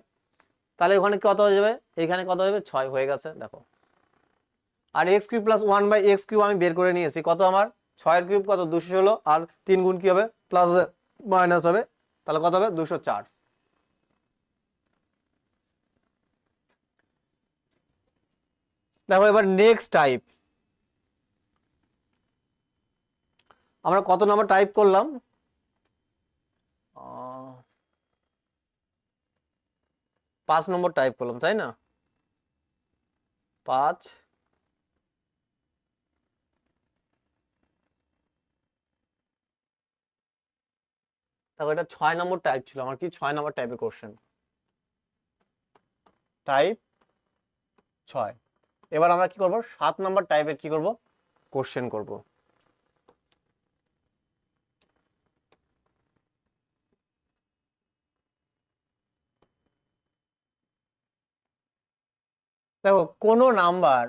তাহলে ওখানে কত হয়ে যাবে, এখানে কত হয়ে যাবে 6 হয়ে গেছে দেখো, আর x cube plus one by x cube আমি বের করে নিয়েছি, কত আমার 6 এর কিউব কত 216, আর 3 গুণ কি হবে প্লাস মাইনাস হবে, তাহলে কত হবে 204। দেখো এবার নেক্সট টাইপ, আমরা কত নাম্বার টাইপ করলাম, 5 নম্বর টাইপ করলাম তাই না, 5। দেখো এটা 6 নম্বর টাইপ ছিল আমার, কি 6 নম্বর টাইপের কোশ্চেন, টাইপ 6। এবার আমরা কি করব 7 নম্বর টাইপের কি করব কোশ্চেন করব। দেখো কোন number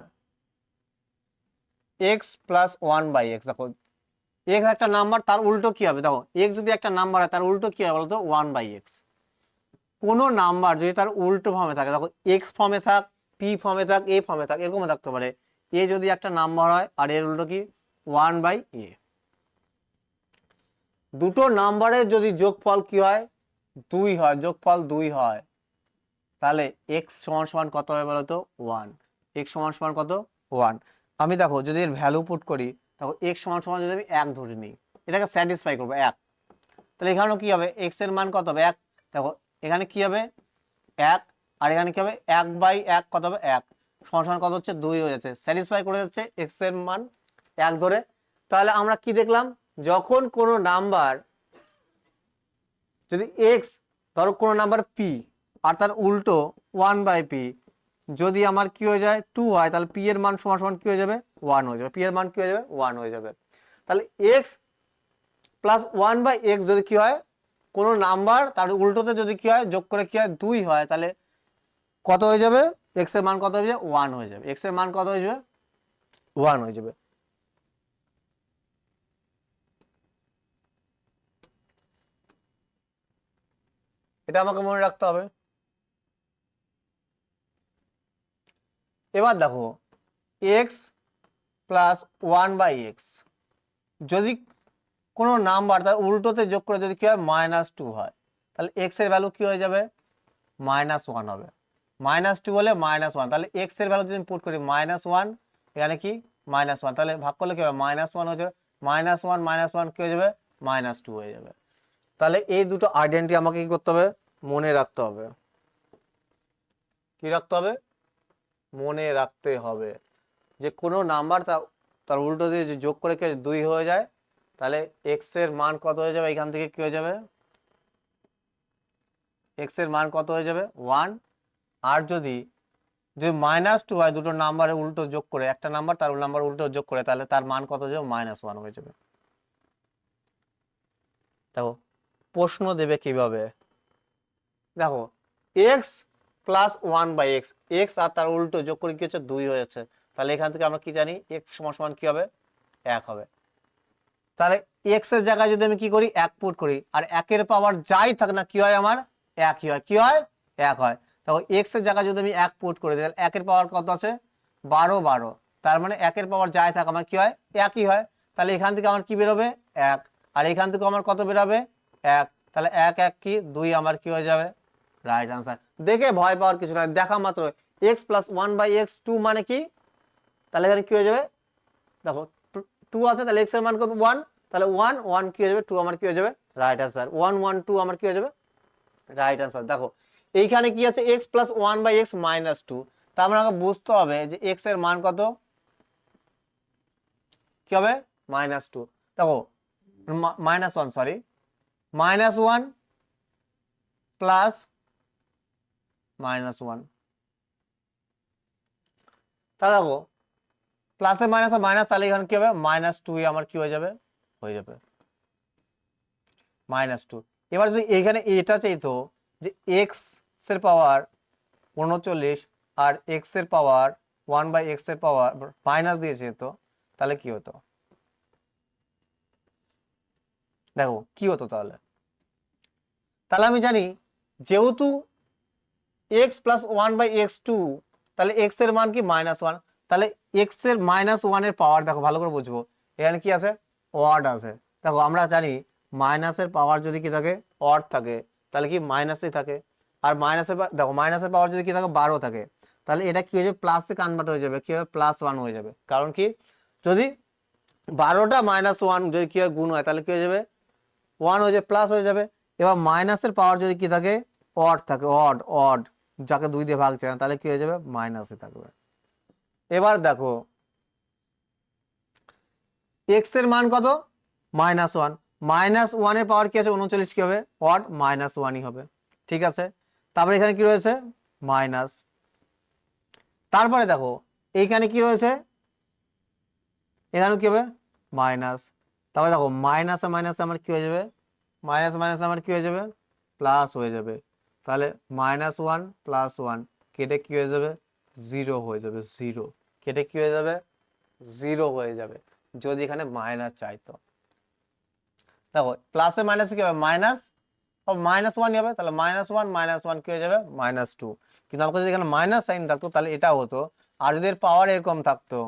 x plus one by x, দেখো এক্স একটা নাম্বার, তার উল্টো কি হবে, দেখো এক্স যদি একটা নাম্বার হয় তার উল্টো কি হবে বলতো ওয়ান বাই এক্স। কোন নাম্বার যদি তার উল্টো ফর্মে থাকে, দেখো এক্স ফর্মে থাক, পি ফর্মে থাক, এ ফর্মে থাক, এরকম থাকতে পারে, এ যদি একটা নাম্বার হয় আর এর উল্টো কি ওয়ান বাই এ, দুটো নাম্বারের যদি যোগফল কি হয় 2 হয়, যোগফল 2 হয়, তাহলে এক্স সমান সমান কত হবে বলতো 1, এক্স সমান সমান কত 1। আমি দেখো যদি এর ভ্যালু পুট করি, দেখো এক্স সমান সমান যদি আমি 1 ধরে নিই, এটাকে স্যাটিসফাই করবো 1, তাহলে এখানেও কি হবে এক্স এর মান কত হবে 1, দেখো এখানে কি হবে 1, আর এখানে কি হবে 1 বাই 1 কত হবে 1, সমান সমান কত হচ্ছে 2 হয়ে যাচ্ছে, স্যাটিসফাই করে যাচ্ছে এক্স এর মান 1 ধরে। তাহলে আমরা কি দেখলাম, যখন কোনো নাম্বার যদি এক্স, ধরো কোনো নাম্বার পি আর তার উল্টো 1 বাই পি, যদি আমার কি হয়ে যায় 2 হয়, তাহলে পি এর মান সমান সমান কি হয়ে যাবে 1 হয়ে যাবে, পি এর মান কি হয়ে যাবে 1 হয়ে যাবে। তাহলে x plus one by x যদি কি হয় কোনো নাম্বার তার উল্টোতে যদি কি হয় যোগ করে কি হয় 2 হয়, তাহলে কত হয়ে যাবে এক্স এর মান কত হয়ে যাবে 1 হয়ে যাবে, এক্স এর মান কত হয়ে যাবে 1 হয়ে যাবে। এটা আমাকে মনে রাখতে হবে। এবার দেখো x plus one by x, যদি কোনো নাম্বার তার উল্টোতে যোগ করে যদি কি হয় -2 হয়, তাহলে এক্স এর ভ্যালু কি হয়ে যাবে -1 হবে, -2 হলে -1, তাহলে এক্স এর ভ্যালু যদি পুট করি -1, এখানে কি -1, তাহলে ভাগ করলে কি হবে -1 হয়ে যাবে, -1 কি হয়ে যাবে -2 হয়ে যাবে। তাহলে এই দুটো আইডেন্টিটি আমাকে কি করতে হবে মনে রাখতে হবে, কি রাখতে হবে মনে রাখতে হবে, যে কোনো নাম্বার তার উল্টো দিয়ে যে যোগ করে 2 হয়ে যায়, তাহলে এক্স এর মান কত হয়ে যাবে, এখান থেকে কি হয়ে যাবে এক্স এর মান কত হয়ে যাবে 1, আর যদি যদি -2 হয় দুটো নাম্বারের উল্টো যোগ করে, একটা নাম্বার তার নাম্বার উল্টো যোগ করে, তাহলে তার মান কত হয়ে যাবে -1 হয়ে যাবে। দেখো প্রশ্ন দেবে কিভাবে, দেখো x plus one by x, x আর তার উল্টো যোগ করে কি হচ্ছে 2 হয়ে যাচ্ছে, তাহলে এখান থেকে আমরা কি জানি এক্স সমান সমান কি হবে 1 হবে, তাহলে এক্স এর জায়গায় যদি আমি কি করি 1 পুট করি, আর 1 এর পাওয়ার যাই থাক না কি হয় আমার 1ই হয়, কি হয় 1 হয়। দেখো এক্স এর জায়গায় যদি আমি 1 পুট করে দিই, তাহলে 1 এর পাওয়ার কত আছে 12, তার মানে একের পাওয়ার যাই থাক আমার কি হয়, একই হয়। তাহলে এখান থেকে আমার কি বেরোবে, এক। আর এখান থেকে আমার কত বেরোবে, এক। তাহলে এক এক কি, দুই আমার কি হয়ে যাবে, রাইট আনসার। দেখে ভয় পাওয়ার কিছু নাই, দেখা মাত্র x plus one by x two মানে কি, তাহলে এখানে কি হয়ে যাবে, দেখো টু আছে, তাহলে এক্স এর মান কত, ওয়ান। তাহলে ওয়ান ওয়ান কি হয়ে যাবে, টু আমার কি হয়ে যাবে, right answer. One one two আমার কি হয়ে যাবে, রাইট আনসার। দেখো এইখানে কি আছে, x plus one by x minus two. তার মানে আমাকে বুঝতে হবে যে এক্স এর মান কত, কি হবে, মাইনাস টু। দেখো minus one, sorry, minus one plus minus one. তাহলে দেখো প্লাসে মাইনাসে মাইনাস, তাহলে এখানে কি হবে, মাইনাস টু আমার কি হয়ে যাবে, মাইনাস টু। এবার যদি এখানে এটা চাইতো যে এক্স এর পাওয়ার 39 আর এক্স এর পাওয়ার ওয়ান বাই এক্স এর পাওয়ার মাইনাস দিয়েছে, তো তাহলে কি হতো, দেখো কি হতো তাহলে। তাহলে আমি জানি যেহেতু x plus one by x two, তাহলে এক্স এর মান কি, মাইনাস ওয়ান। তাহলে এক্স এর মাইনাস ওয়ানের পাওয়ার, দেখো ভালো করে বুঝবো, এখানে কি আছে, অড আছে। দেখো আমরা জানি মাইনাসের পাওয়ার যদি কি থাকে, অড থাকে, তাহলে কি মাইনাসই থাকে। আর মাইনাসের, দেখো মাইনাসের পাওয়ার যদি কি থাকে, 12 থাকে, তাহলে এটা কি হয়ে যাবে, প্লাসে কনভার্ট হয়ে যাবে, কি হবে, প্লাস ওয়ান হয়ে যাবে। কারণ কি, যদি 12টা মাইনাস ওয়ান যদি কি হয়, গুণ হয়, তাহলে কি হয়ে যাবে, ওয়ান হয়ে যাবে, প্লাস হয়ে যাবে। এবার মাইনাসের পাওয়ার যদি কি থাকে, অড থাকে, অড অড, যাকে দুই দিয়ে ভাগ চায় না, তাহলে কি হয়ে যাবে, মাইনাসে থাকবে। এবার দেখো এক্স এর মান কত, মাইনাস ওয়ান। মাইনাস ওয়ানের পাওয়ার কি আছে, 39, কি হবে, অড মাইনাস ওয়ানই হবে। ঠিক আছে, তারপরে এখানে কি রয়েছে, মাইনাস। তারপরে দেখো এইখানে কি রয়েছে, এখানে কি হবে, মাইনাস। তারপরে দেখো মাইনাসে মাইনাসে আমার কি হয়ে যাবে, মাইনাস মাইনাস আমার কি হয়ে যাবে, প্লাস হয়ে যাবে। তাহলে মাইনাস ওয়ান প্লাস ওয়ান কেটে কি হয়ে যাবে, জিরো হয়ে যাবে, জিরো কেটে কি হয়ে যাবে, জিরো হয়ে যাবে, যদি এখানে মাইনাস চাইতো। দেখো প্লাসে মাইনাসে কি হবে, মাইনাস, মাইনাস ওয়ান হবে, তাহলে মাইনাস ওয়ান কি হয়ে যাবে, মাইনাস টু। কিন্তু আমাকে যদি এখানে মাইনাস সাইন থাকতো তাহলে এটা হতো। আর যদি এর পাওয়ার এরকম থাকতো,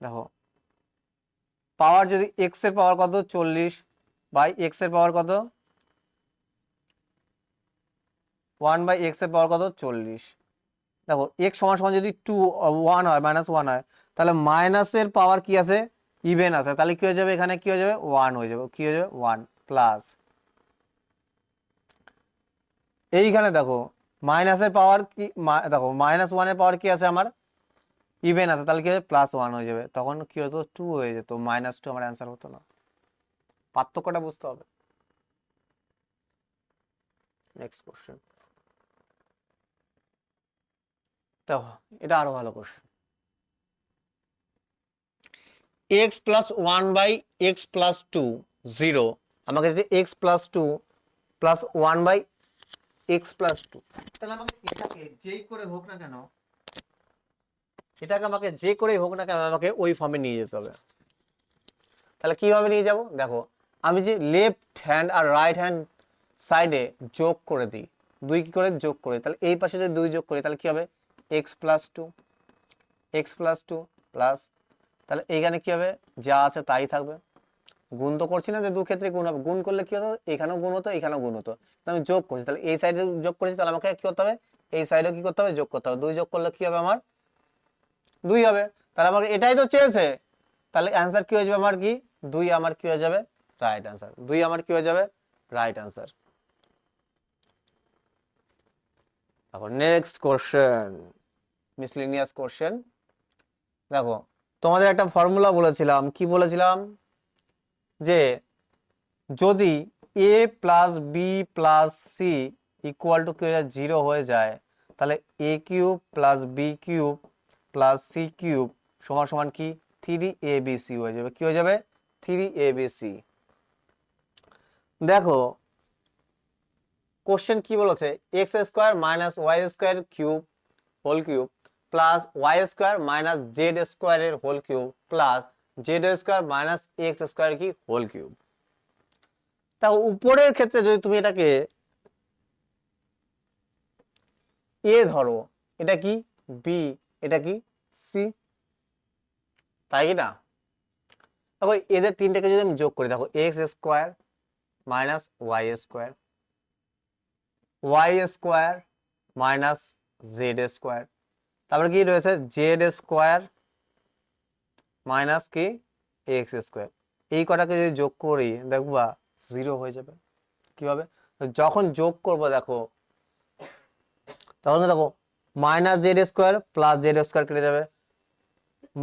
দেখো পাওয়ার যদি এক্স এর পাওয়ার কত, 40 বাই এক্স এর পাওয়ার কত, 1 বাই এক্স এর পাওয়ার কত, 40। দেখো এক্স সমান সমান যদি 2 1 হয়, মাইনাস 1 হয়, তাহলে মাইনাসের পাওয়ার কি আছে, ইভেন আছে, তাহলে কি হয়ে যাবে, এখানে কি হয়ে যাবে, 1 হয়ে যাবে, কি হয়ে যাবে, 1 প্লাস। এইখানে দেখো মাইনাসের পাওয়ার কি, দেখো মাইনাস 1 এর পাওয়ার কি আছে আমার, ইভেন আছে, তাহলে কি হবে, প্লাস 1 হয়ে যাবে, তখন কি হতো, 2 হয়ে যেত, মাইনাস 2 আমার অ্যান্সার হতো না। পার্থক্যটা বুঝতে হবে। নেক্সট কোশ্চেন দেখো, এটা আরো ভালো question. X plus one by x plus two 0, আমাকে যে x plus two plus one by x plus two, তাহলে আমাকে এটাকে যেই করে হোক না কেন, এটাকে আমাকে যে করেই হোক না কেন আমাকে ওই ফর্মে নিয়ে যেতে হবে। তাহলে কিভাবে নিয়ে যাব, দেখো আমি যে লেফট হ্যান্ড আর রাইট হ্যান্ড সাইডে যোগ করে দিই, দুই কি করে যোগ করে, তাহলে এই পাশে যদি দুই যোগ করি তাহলে কি হবে, x plus two, x plus two plus, তাহলে এইখানে কি হবে, যা আছে তাই থাকবে। গুণ তো করছি না যে দু ক্ষেত্রে গুণ হবে, গুণ করলে কি হতো, এখানেও গুণ হতো, এখানেও গুণ হতো, আমি যোগ করছি, তাহলে এই সাইডে যোগ করেছি, তাহলে আমাকে কি করতে হবে, এই সাইডেও কি করতে হবে, যোগ করতে হবে। দুই যোগ করলে কি হবে, আমার দুই হবে। তাহলে আমাকে এটাই তো চেয়েছে, তাহলে অ্যান্সার কি হয়ে যাবে আমার, কি দুই আমার কি হয়ে যাবে, রাইট অ্যান্সার। দুই আমার কি হয়ে যাবে, রাইট অ্যান্সার। তারপর নেক্সট কোশ্চেন, মিসলিনিয়াস কোশ্চেন। দেখো তোমাদের একটা ফর্মুলা বলেছিলাম, কি বলেছিলাম, যে যদি a plus b plus c equal to 0 হয়ে যায়, তাহলে a cube plus b cube plus c cube সমান সমান কি 3abc হয়ে যাবে, কি হয়ে যাবে, 3abc। দেখো কোশ্চেন কি বলেছে, x square minus y square cube whole cube plus y square minus z স্কোয়ারের whole cube plus z square minus x square কি হোল কিউব। তা উপরের ক্ষেত্রে যদি তুমি এটাকে এ ধরো, এটা কি বি, এটা কি সি, তাই কি না? দেখো এদের তিনটাকে যদি আমি যোগ করি, দেখো x square minus y square, y square minus z square, তারপরে কি রয়েছে জেড স্কোয়ার মাইনাস কি এক্স স্কোয়ার। এই কটাকে যদি যোগ করি দেখবা জিরো হয়ে যাবে। কিভাবে? যখন যোগ করব দেখো তখন দেখো minus z square plus z square কেটে যাবে,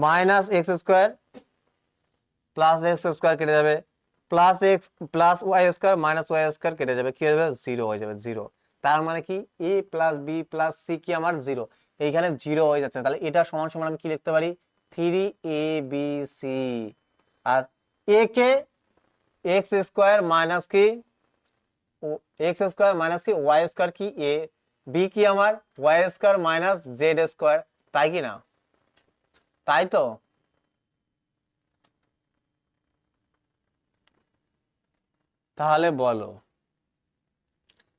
minus x square plus x square কেটে যাবে, plus x plus y square minus y square কেটে যাবে, কি হয়ে যাবে জিরো হয়ে যাবে, জিরো। তার মানে কি এ প্লাস বি প্লাস সি কি আমার জিরো, এইখানে জিরো হয়ে যাচ্ছে। তাহলে এটা সমান সমান আমি কি লিখতে পারি, থ্রি এ বি সি। আর এ কে এক্স স্কোয়ার মাইনাস কি এক্স স্কোয়ার মাইনাস কি ওয়াই স্কোয়ার কি এ, বি কি আমার y square minus z square, তাই কি না? তাই তো। তাহলে বলো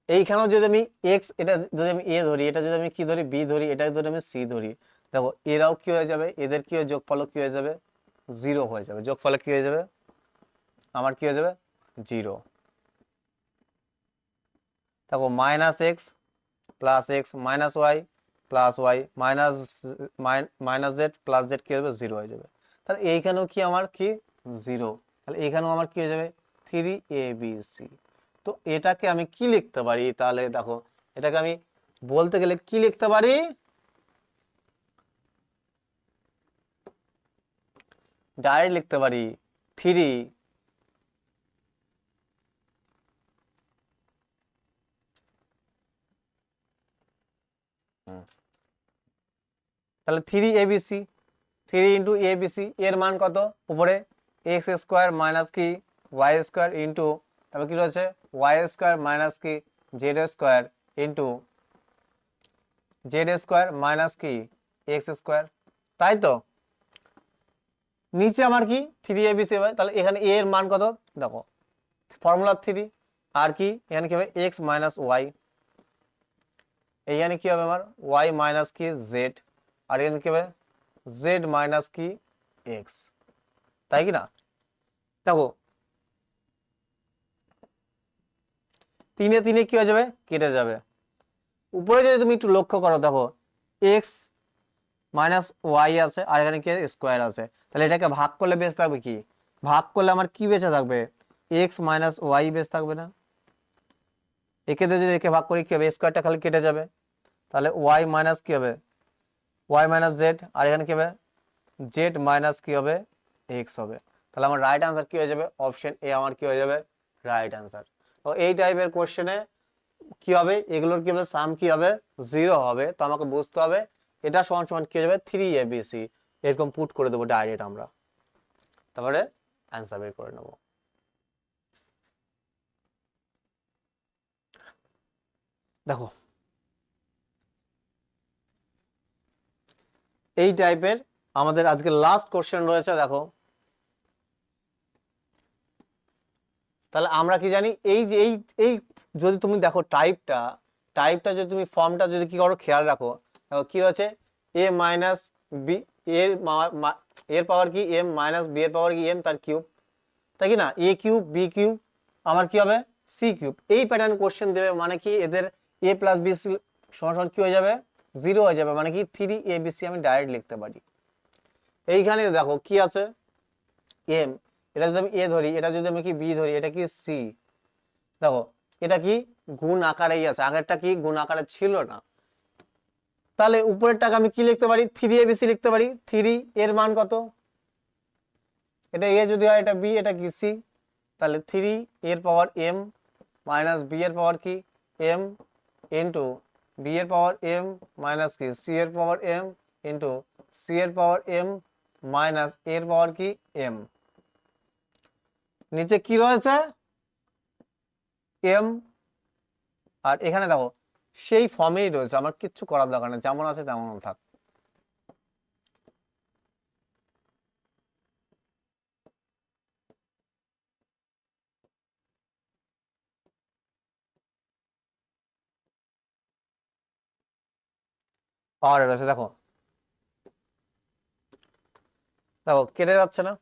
এইখানেও যদি আমি এক্স, এটা যদি আমি এ ধরি, এটা যদি আমি কি ধরি বি ধরি, এটা যদি আমি সি ধরি, দেখো এরাও কি হয়ে যাবে, এদের কি যোগফল কি হয়ে যাবে জিরো হয়ে যাবে, যোগফলে কি হয়ে যাবে আমার কি হয়ে যাবে জিরো। দেখো minus x plus x minus y plus y minus minus z plus z কি হবে জিরো হয়ে যাবে। তাহলে এইখানেও কি আমার কি জিরো, তাহলে এইখানেও আমার কি হয়ে যাবে থ্রি এ বি সি। তো এটাকে আমি কি লিখতে পারি, তাহলে দেখো এটাকে আমি বলতে গেলে কি লিখতে পারি, ডাইরেক্ট লিখতে পারি থ্রি তাহলে three ABC, three into ABC এর মান কত উপরে এক্স স্কোয়ার মাইনাস কি ওয়াই স্কোয়ার ইন্টু তারপর কি রয়েছে ওয়াই স্কোয়ার মাইনাস কি Z square into Z square minus কি এক্স স্কোয়ার, তাই তো। নিচে আমার কি থ্রি এবিসি হবে, তাহলে এখানে এ এর মান কত দেখো ফর্মুলা থ্রি, আর কি এখানে কি হবে এক্স মাইনাস ওয়াই, এইখানে কি হবে আমার ওয়াই মাইনাস কি জেড, আর এখানে কি হবে জেড মাইনাস কি এক্স, তাই কি না? দেখো তিনে তিনে কি হয়ে যাবে কেটে যাবে, উপরে যদি তুমি একটু লক্ষ্য করো দেখো এক্স মাইনাস ওয়াই আছে আর এখানে কি স্কোয়ার আছে, তাহলে এটাকে ভাগ করলে বেঁচে থাকবে কি, ভাগ করলে আমার কি বেঁচে থাকবে এক্স মাইনাস ওয়াই বেঁচে থাকবে না, একে দিয়ে যদি একে ভাগ করি কি হবে স্কোয়ারটা খালি কেটে যাবে, তাহলে ওয়াই মাইনাস কি হবে ওয়াই মাইনাস জেড, আর এখানে কি হবে জেড মাইনাস কি হবে এক্স হবে। তাহলে আমার রাইট আনসার কি হয়ে যাবে অপশন এ আমার কি হয়ে যাবে রাইট আনসার। তো এই টাইপের কোশ্চেনে কি হবে এগুলোর কি হবে সাম কি হবে জিরো হবে, তো আমাকে বুঝতে হবে এটা সমান সমান কি হয়ে যাবে থ্রি এ বি সি, এরকম পুট করে দেবো ডাইরেক্ট আমরা, তারপরে অ্যান্সার বের করে নেব। দেখো এই টাইপের আমাদের আজকে লাস্ট কোশ্চেন রয়েছে, দেখো তাহলে আমরা কি জানি এই যে এই যদি তুমি দেখো টাইপটা টাইপটা যদি তুমি ফর্মটা যদি কি করো খেয়াল রাখো, দেখো কি রয়েছে এ মাইনাস বি এর এর পাওয়ার কি এম মাইনাস বি এর পাওয়ার কি এম তার কিউব, তাই কি না এ কিউব বি কিউব আমার কি হবে সি কিউব। এই প্যাটার্ন কোশ্চেন দেবে মানে কি এদের এ প্লাস বি সমান সমান কি হয়ে যাবে জিরো হয়ে যাবে, মানে কি থ্রি এ বি সি আমি ডাইরেক্ট লিখতে পারি। এইখানে দেখো কি আছে এম, এটা যদি আমি এ ধরি এটা যদি আমি কি বি ধরি এটা কি সি, দেখো এটা কি গুণ আকারেই আছে, আগেরটা কি গুণ আকারে ছিল না, তাহলে উপরেরটাকে আমি কি লিখতে পারি থ্রি এ বি সি লিখতে পারি, থ্রি এর মান কত এটা এ যদি হয় এটা বি এটা কি সি, তাহলে থ্রি এর পাওয়ার এম মাইনাস বি এর পাওয়ার কি এম ইন্টু বি এর পাওয়ার এম মাইনাস কি সি এর পাওয়ার এম ইন্টু সি এর পাওয়ার এম মাইনাস এর পাওয়ার কি এম, নিচে কি রয়েছে এম, আর এখানে দেখো সেই ফর্মেই রয়েছে, আমার কিচ্ছু করার দরকার নেই, যেমন আছে তেমন থাক। পাওয়ার রয়েছে দেখো দেখো কেটে যাচ্ছে না,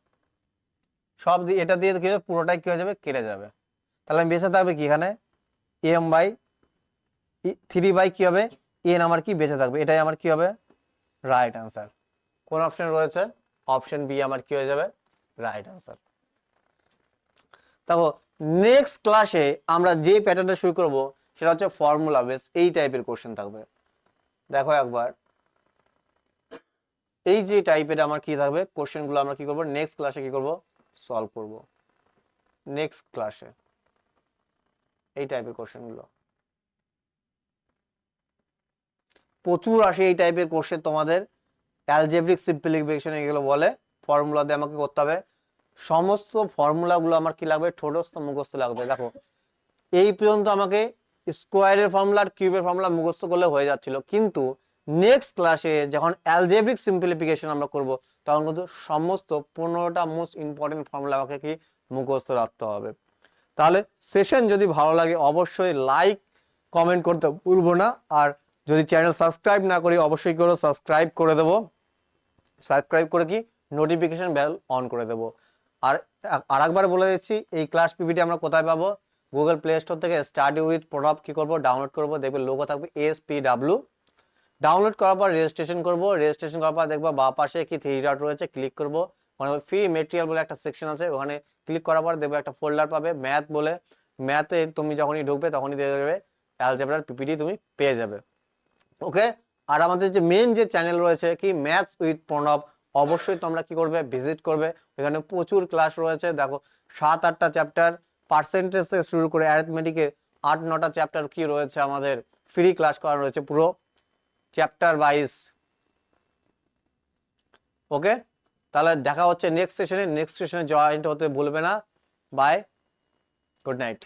সব এটা দিয়ে কি হবে, পুরোটাই কি হয়ে যাবে, কেটে যাবে। তাহলে আমি বেঁচে থাকবে কি এখানে এম বাই 3 বাই কি হবে এন আমার কি বেঁচে থাকবে, এটাই আমার কি হবে রাইট অ্যান্সার। কোন অপশন রয়েছে, অপশন বি আমার কি হয়ে যাবে রাইট অ্যান্সার। দেখো নেক্সট ক্লাসে আমরা যে প্যাটার্নটা শুরু করব সেটা হচ্ছে ফর্মুলা বেস, এই টাইপের কোশ্চেন থাকবে। দেখো একবার এই যে টাইপের আমার কি থাকবে কোশ্চেনগুলো আমরা কি করব নেক্সট ক্লাসে কি করব সলভ করব, নেক্সট ক্লাসে এই টাইপের কোশ্চেনগুলো প্রচুর আসে। এই টাইপের কোশ্চেন তোমাদের অ্যালজেব্রিক সিম্পলিফিকেশন এগুলো বলে, ফর্মুলা দিয়ে আমাকে করতে হবে। সমস্ত ফর্মুলাগুলো আমার কি লাগবে ঠোঁটস্থ মুখস্থ লাগবে। দেখো এই পর্যন্ত আমাকে স্কোয়ারের ফর্মুলা আর কিউবের ফর্মুলা মুখস্থ করলে হয়ে যাচ্ছিল, কিন্তু নেক্সট ক্লাসে যখন অ্যালজেব্রিক সিম্পলিফিকেশন আমরা করব তখন কিন্তু সমস্ত 15টা মোস্ট ইম্পর্টেন্ট ফর্মুলা আমাকে কি মুখস্থ রাখতে হবে। তাহলে সেশন যদি ভালো লাগে অবশ্যই লাইক কমেন্ট করতে ভুলবো না, আর যদি চ্যানেল সাবস্ক্রাইব না করি অবশ্যই করে সাবস্ক্রাইব করে দেবো, সাবস্ক্রাইব করে কি নোটিফিকেশন বেল অন করে দেবো। আর আরেকবার বলে দিচ্ছি এই ক্লাস পিপিটি আমরা কোথায় পাবো, গুগল প্লে স্টোর থেকে স্টাডি উইথ প্রণব কি করব ডাউনলোড করব, দেখবে লোগো থাকবে SPW, ডাউনলোড করার পর রেজিস্ট্রেশন করব, রেজিস্ট্রেশন করার পর দেখবো বাঁ পাশে কি 3 ডট রয়েছে, ক্লিক করব, ওখানে ফ্রি মেটেরিয়াল বলে একটা সেকশন আছে, ওখানে ক্লিক করার পর দেখবে একটা ফোল্ডার পাবে ম্যাথ বলে, ম্যাথে তুমি যখনই ঢুকবে তখনই দিয়ে দেবে অ্যালজেব্রার পিপিটি তুমি পেয়ে যাবে। ওকে, আর আমাদের যে মেন যে চ্যানেল রয়েছে কি ম্যাথস উইথ প্রণব, অবশ্যই তোমরা কি করবে ভিজিট করবে, এখানে প্রচুর ক্লাস রয়েছে। দেখো 7-8টা চ্যাপ্টার পার্সেন্টেজ থেকে শুরু করে অ্যারিথমেটিকের 8-9টা চ্যাপ্টার কি রয়েছে আমাদের ফ্রি ক্লাস করা রয়েছে পুরো চ্যাপ্টার ওয়াইজ। ওকে, তাহলে দেখা হচ্ছে নেক্সট সেশনে, নেক্সট সেশনে জয়েন্ট হতে ভুলবে না। Bye, good night.